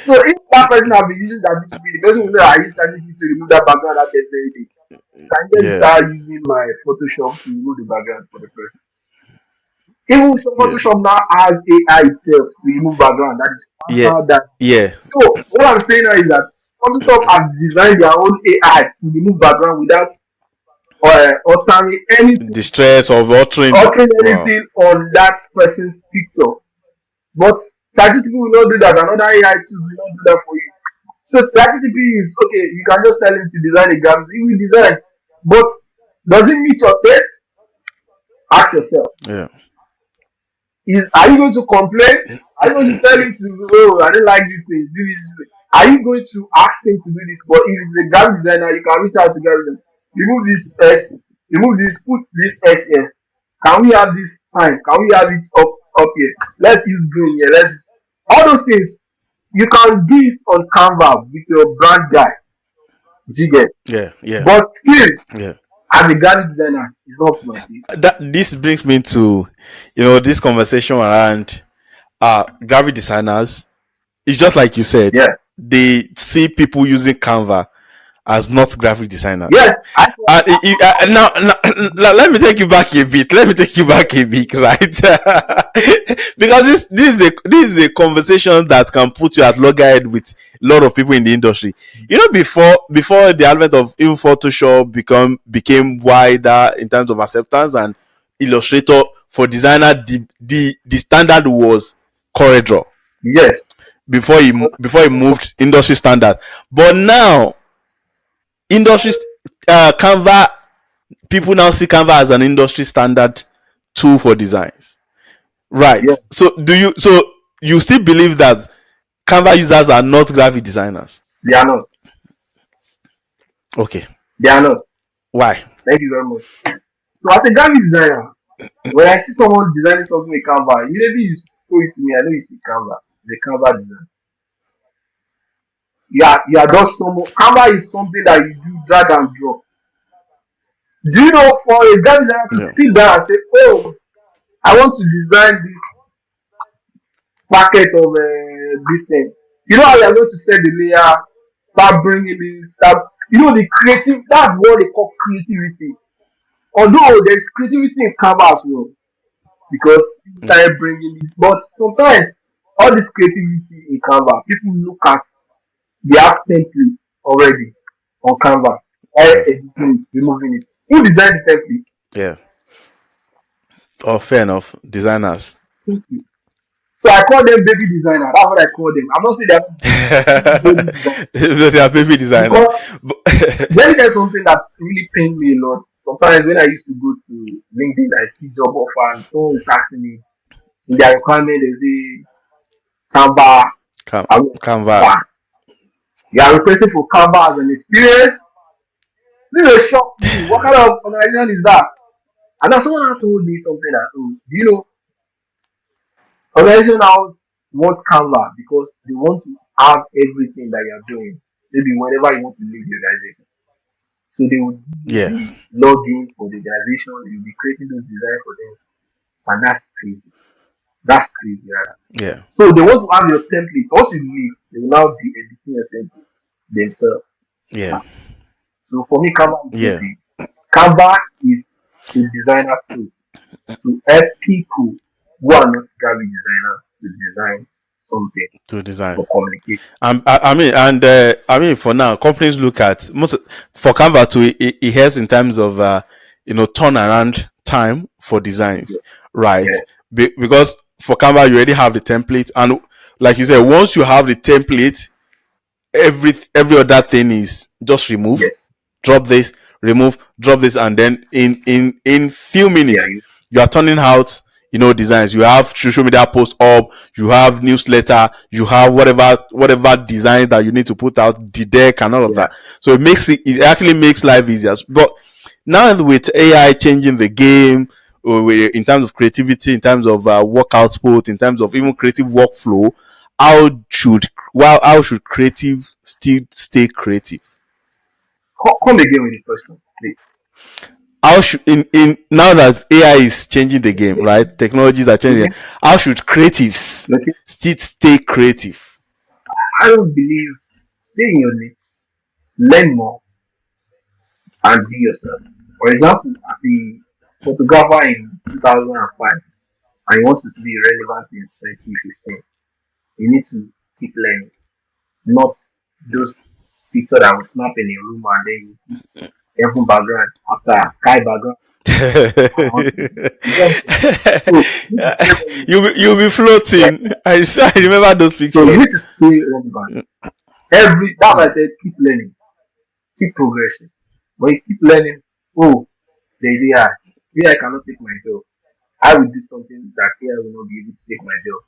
so if that person have been using that GTP, the person will know I use ChatGPT to remove that background that very day. Can just Yeah. start using my Photoshop to remove the background for the person. Even some Yeah. Photoshop now has AI itself to remove background. That is Yeah. faster than. Yeah. So what I'm saying now is that Photoshop has designed their own AI to remove background without altering anything, The stress of altering. altering Wow. anything on that person's picture. But ChatGPT will not do that. Another AI tool will not do that for you. So ChatGPT is okay. You can just tell him to design a graphic. He will design. But does it meet your taste? Ask yourself. Yeah. Are you going to complain? Are you going to tell him to, oh, I don't like this thing, do this? Are you going to ask him to do this? But if it's a graphic designer, you can reach out to graphic designer. Remove this S, remove this, put this S here. Can we have this time? Can we have it up here? Let's use green here. All those things. You can do it on Canva with your brand guy. Jigget. Yeah. Yeah. But still, Yeah. as a graphic designer, it's not my thing. That this brings me to, this conversation around graphic designers. It's just like you said. Yeah. They see people using Canva as not graphic designers. Yes, I Now, let me take you back a bit. Right? because this is a conversation that can put you at loggerhead with a lot of people in the industry. Before the advent of even Photoshop became wider in terms of acceptance, and Illustrator for designer, the standard was CorelDRAW Yes, before he moved industry standard. But now industry Canva, people now see Canva as an industry standard tool for designs. Right. yes, So you still believe that Canva users are not graphic designers? they are not. Okay. They are not. Why? Thank you very much. So as a graphic designer, when I see someone designing something with Canva, immediately you show it to me. I know it's with Canva. The Canva design. You are just some. Canva is something that you do drag and drop. Do you know for a graphic designer to Yeah. sit down and say, "Oh, I want to design this packet of this thing." You know how you are going to set the layer, start bringing this, start. You know the creative. That's what they call creativity. Although there's creativity in Canva as well, because people Yeah. started bringing it. But sometimes all this creativity in Canva, people look at they have template already on Canva. All Yeah. editing it, removing it. Who designed the template? Yeah. Oh, fair enough. Designers. Thank you. So I call them baby designer. That's what I call them. I'm not saying they're baby designer They are baby designer. because But let me tell you something that really pained me a lot. Sometimes when I used to go to LinkedIn, I see job offer and someone is asking me in their requirement, they say Canva. I want Canva. Canva. You are requesting for Canva as an experience. This is a shock to me. What kind of organization is that? And then someone had told me something that, oh, do you know, organization now wants Canva because they want to have everything that you're doing. Maybe whenever you want to leave the organization. So they will give you the Yes. login for the organization, you'll be creating those designs for them. And that's crazy. That's crazy, right? Yeah. So they want to have your template. Once you leave, they will now be editing your template themselves. Yeah. So for me, Canva is Yeah. okay. Canva is a designer tool to help people who are not graphic designers to design something To design. for communication. For now, companies look at most for Canva to it helps in terms of turnaround time for designs, Yeah, right? yeah, Because for Canva you already have the template, and like you said, once you have the template, every other thing is just remove, yes, drop this, remove, drop this, and then in few yeah, minutes you are turning out designs. You have social media post up, you have newsletter, you have whatever design that you need to put out, the deck and all of yeah. that. So it actually makes life easier. But now with AI changing the game, in terms of creativity, in terms of work output, in terms of even creative workflow, how should how should creative still stay creative? Come again with the question, please. How should in now that AI is changing the game, Okay, right? Technologies are changing. okay, How should creatives okay. still stay creative? I just believe stay in your niche, learn more, and be yourself. For example, as a photographer in 2005, and you want to be relevant in 2015, you need to keep learning, not those picture that was snap in a room and then you put heaven background after sky background. I want to you get what I'm saying? So you need to stay relevant. You'll be Yeah. floating. I remember those So you pictures. need to stay relevant. That's why I said keep learning, keep progressing. When you keep learning, oh, there's AI. AI cannot take my job. I will do something that AI will not be able to take my job.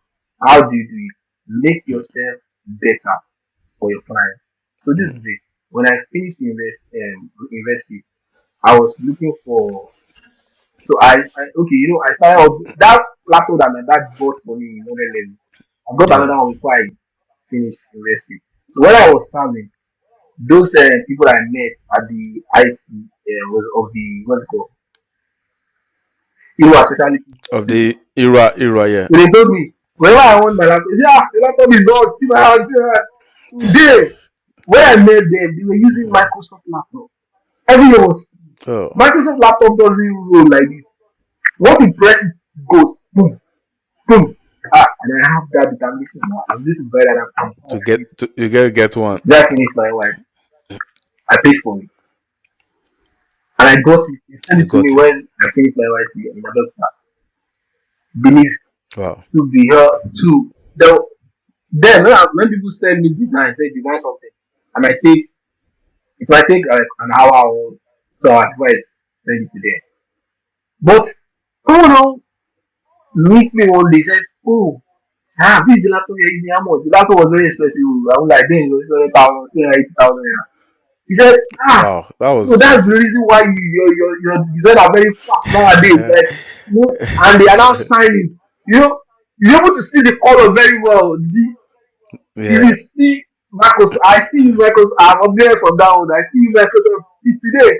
How do you do it? Make yourself better for your clients. So this is it. When I finished university, I was looking for. So okay, I started out that laptop that my dad bought for me in another level. I got Yeah. another one before I finished university. So when I was serving, those people I met at the IT was of the what's it called, especially Of position. the era, yeah. So they told me whenever I want my laptop, they say, the laptop is on. See my hand, see my hand. Today, when I met them, they were using Microsoft laptop. Everyone was Oh. Microsoft laptop doesn't roll like this. Once you press it, it goes boom. Boom. And I have that determination now. I'm going to buy that and To get to you get one. then I finished my wife. I paid for it. And I got it. He sent You it to me got it. when I finished my wife in America. Believe Wow. to be her too. Then when people send me design, say design something, I might take if I take like an hour or so before I send it to them. But oh no, meet me one day said, oh, this is the laptop you're using. How much? The laptop was very expensive. I was like, then it was 7,000, 80,000. He said, Wow. That was so that's the expensive. reason why your design are very fast nowadays. Like, and they are now shining. You're able to see the color very well. If you Yeah. see Microsoft, I still use Microsoft. I'm upgraded from that one. I still use Microsoft today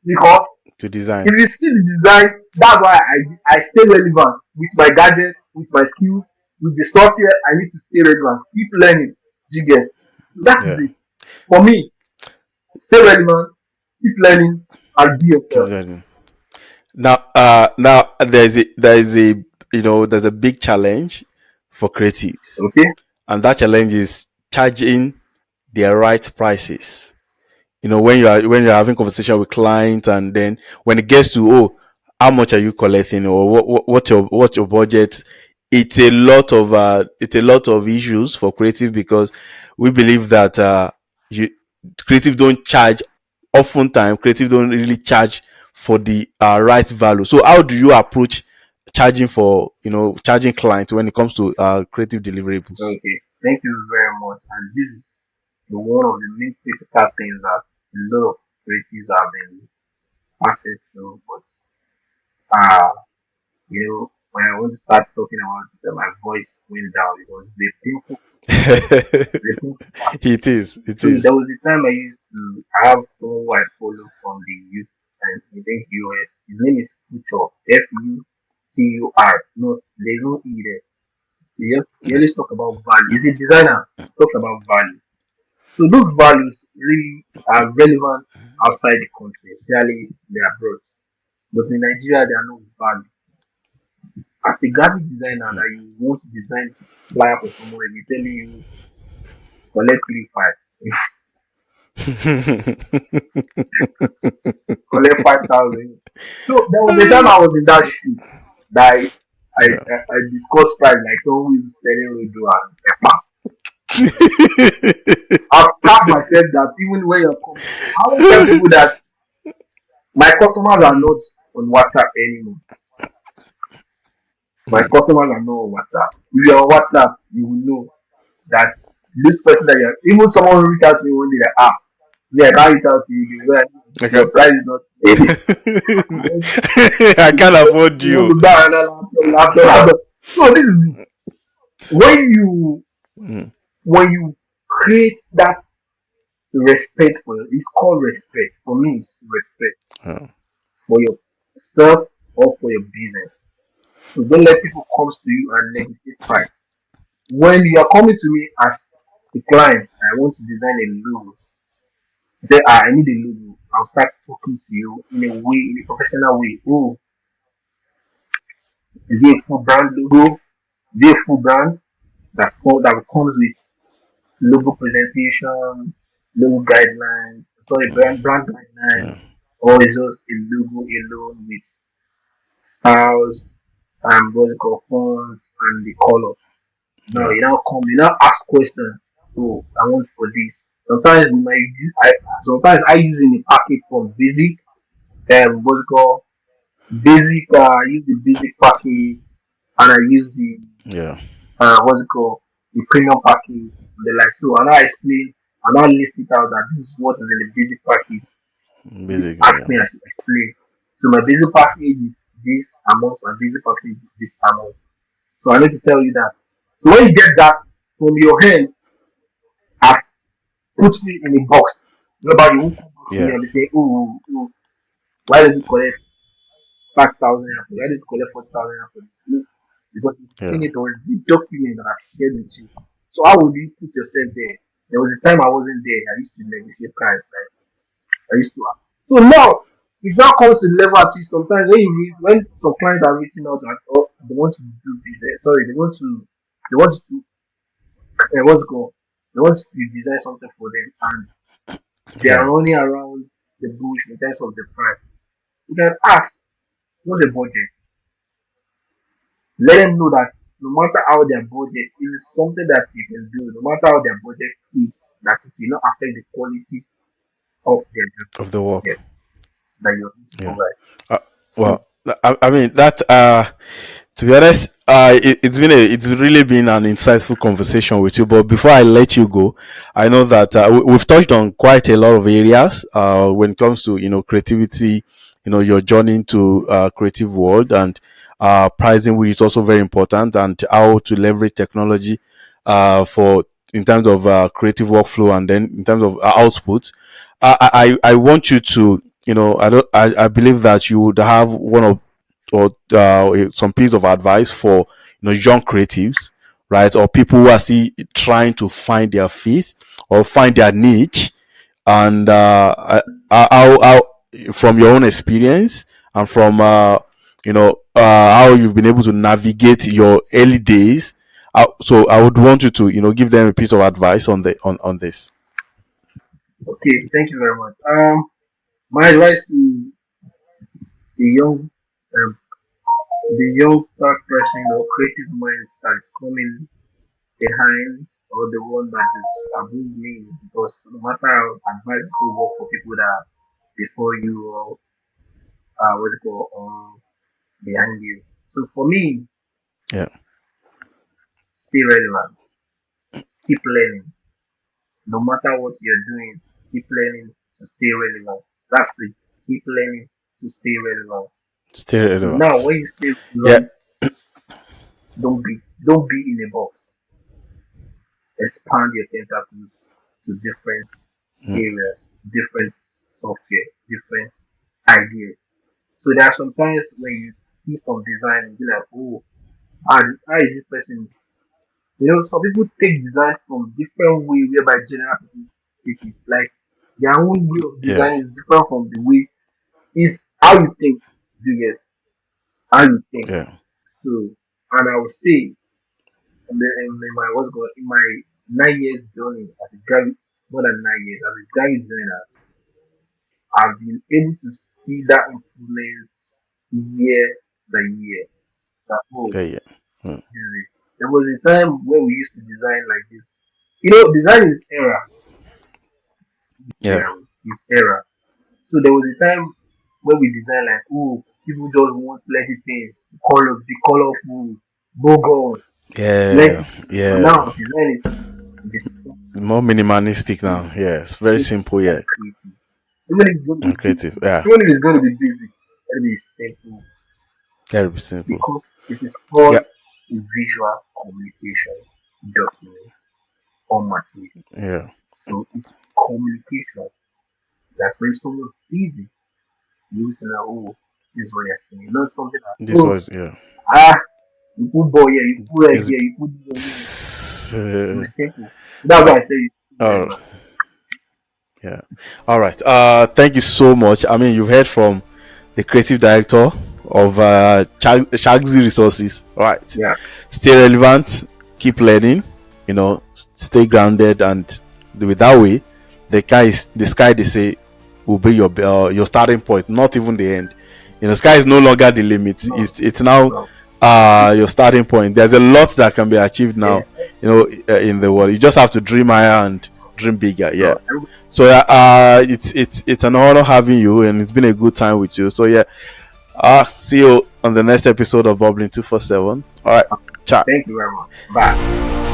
because To design. if you see the design, that's why I stay relevant with my gadgets, with my skills, with the software. I need to stay relevant. Keep learning. You get that is Yeah. it for me. Stay relevant, keep learning, and be Keep yourself. learning. Now there's a there's a big challenge for creatives, Okay. and that challenge is charging their right prices. When you're having conversation with clients, and then when it gets to, oh, how much are you collecting, or what's your budget, it's a lot of issues for creative, because we believe that you creative don't charge. Oftentimes creative don't really charge for the right value. So how do you approach charging clients when it comes to creative deliverables? Okay. Thank you very much. And this is one of the main critical things that a lot of creatives have been passing through. But when I want to start talking about it, my voice went down because the painful, the painful part. It is. It So there is. was a time I used to have someone who I follow from the youth and I think US. His name is Future. Futur. No, there's no E there. He Yeah. always talk about value. He's a designer. He talks about value. So those values really are relevant outside the country, especially the abroad. But in Nigeria, they are not valued. As a graphic designer that you want to design flyer for someone, if you telling you collect 3 5, collect 5,000. So there was a time I was in that shoe that Yeah. I discussed price like someone who is selling radio and pepper. I've tapped myself that even when you're coming, I always tell people that my customers are not on WhatsApp anymore. My Mm. customers are not on WhatsApp. If you're on WhatsApp, you will know that this person that you're even someone reach out to me one day like yeah, I can't reach out to you because Okay. your price is not I can't afford you want you. to buy another laptop. So this is when you Mm. when you create that respect for it's called respect. For me it's respect Oh, for yourself or for your business. So don't let people come to you and negotiate price. When you are coming to me as a client, I want to design a logo. You say, I need a logo. I'll start talking to you in a way, in a professional way. Oh, is it a full brand logo? Is it a full brand that comes with logo presentation, logo guidelines, sorry, brand guidelines, yeah. or is just a logo alone with styles and what they call fonts and the color? Now Yeah. you now ask questions. So I want for this. Sometimes we might use, sometimes I use in a package from basic, what's it called basic. I use the basic package, and I use the Yeah. what's it called the premium package. And the like so, and I explain, and I list it out that this is what is in the basic package. If you Basically, ask yeah. me, I should explain. So my basic package is this amount, my basic package is this amount. So I need to tell you that. So when you get that from your hand, I put me in a box. Nobody won't come back to me Yeah. and be saying, oh, why does it collect 5,000 for why does it collect 40,000 for this? No, because it's Yeah. in it already, the document that I've shared with you. So how would you put yourself there? There was a time I wasn't there. I used to negotiate price. Like I used to. So now, It now comes to the level at which sometimes when some clients are reaching out and oh, they want to do business, sorry, they want to what's it called? They want to design something for them and they are Yeah. running around the bush in terms of the price. You can ask, what's the budget? Let them know that no matter how their budget is something that you can do, no matter how their budget is, that it will not affect the quality of their Of the work. yes, that you're going to Yeah. provide. Uh, So well, I mean that. To be honest, it's really been an insightful conversation with you. But before I let you go, I know that we've touched on quite a lot of areas when it comes to creativity, your journey into creative world, and pricing, which is also very important, and how to leverage technology for in terms of creative workflow, and then in terms of output. I want you to I believe that you would have one of or some piece of advice for young creatives, right, or people who are still trying to find their feet or find their niche, and how from your own experience and from how you've been able to navigate your early days. So I would want you to give them a piece of advice on this. okay, thank you very much. My advice to the young third person or creative minds that is coming behind or the one that is above me because no matter how advice will work for people that are before you or what's it called behind you. So for me, Yeah. stay relevant, keep learning. No matter what you're doing, keep learning to stay relevant. That's the keep learning to stay relevant. Stay So now relevant. when you stay Yeah. relevant, don't be in a box. Expand your tentacles to different Mm. areas, different software, different ideas. So there are sometimes when you see some design, you be like, oh, how is this person? Some people take design from different way whereby general people take it. Like their own way of Yeah. design is different from the way is how you think. Do you get how you think? Yeah. So, and I will say in my what's going in my 9 years journey as a graphic, more than 9 years as a graphic designer, I've been able to see that improvement year by year. That oh, Yeah. Yeah. Mm. this is it. There was a time when we used to design like this. Design is era. Yeah. Is era. So there was a time when we design like, oh, people just want plenty things, be colorful, bogus, Yeah. plenty things. But Yeah. now design is the More minimalistic now. Yeah. It's very simple simple. Yeah. and creative. Even if it's going to be And basic, creative. Yeah. even if it's going to be basic, let me be simple Very simple. because it is Yeah. called a visual communication document or material. Yeah. So it's communication. That's when someone sees it, you say, oh, this is what you're saying. Not something that, This oh, was yeah. ah, you put ball here, you put egg Is here, you put this here. So uh, it's simple. That's why I say it's very oh well. yeah. All right. Thank you so much. I mean, you've heard from the creative director of Shagsy Resources. All right. Yeah, Stay relevant. Keep learning. Stay grounded, and with that way, the sky they say will be your starting point, not even the end. Sky is no longer the limit. no, It's now no. your starting point. There's a lot that can be achieved Yeah, now. In the world, you just have to dream higher and dream bigger. Yeah. no. So it's an honor having you, and it's been a good time with you. So yeah, see you on the next episode of Bubbling 247. All right, ciao. Thank you very much. Bye.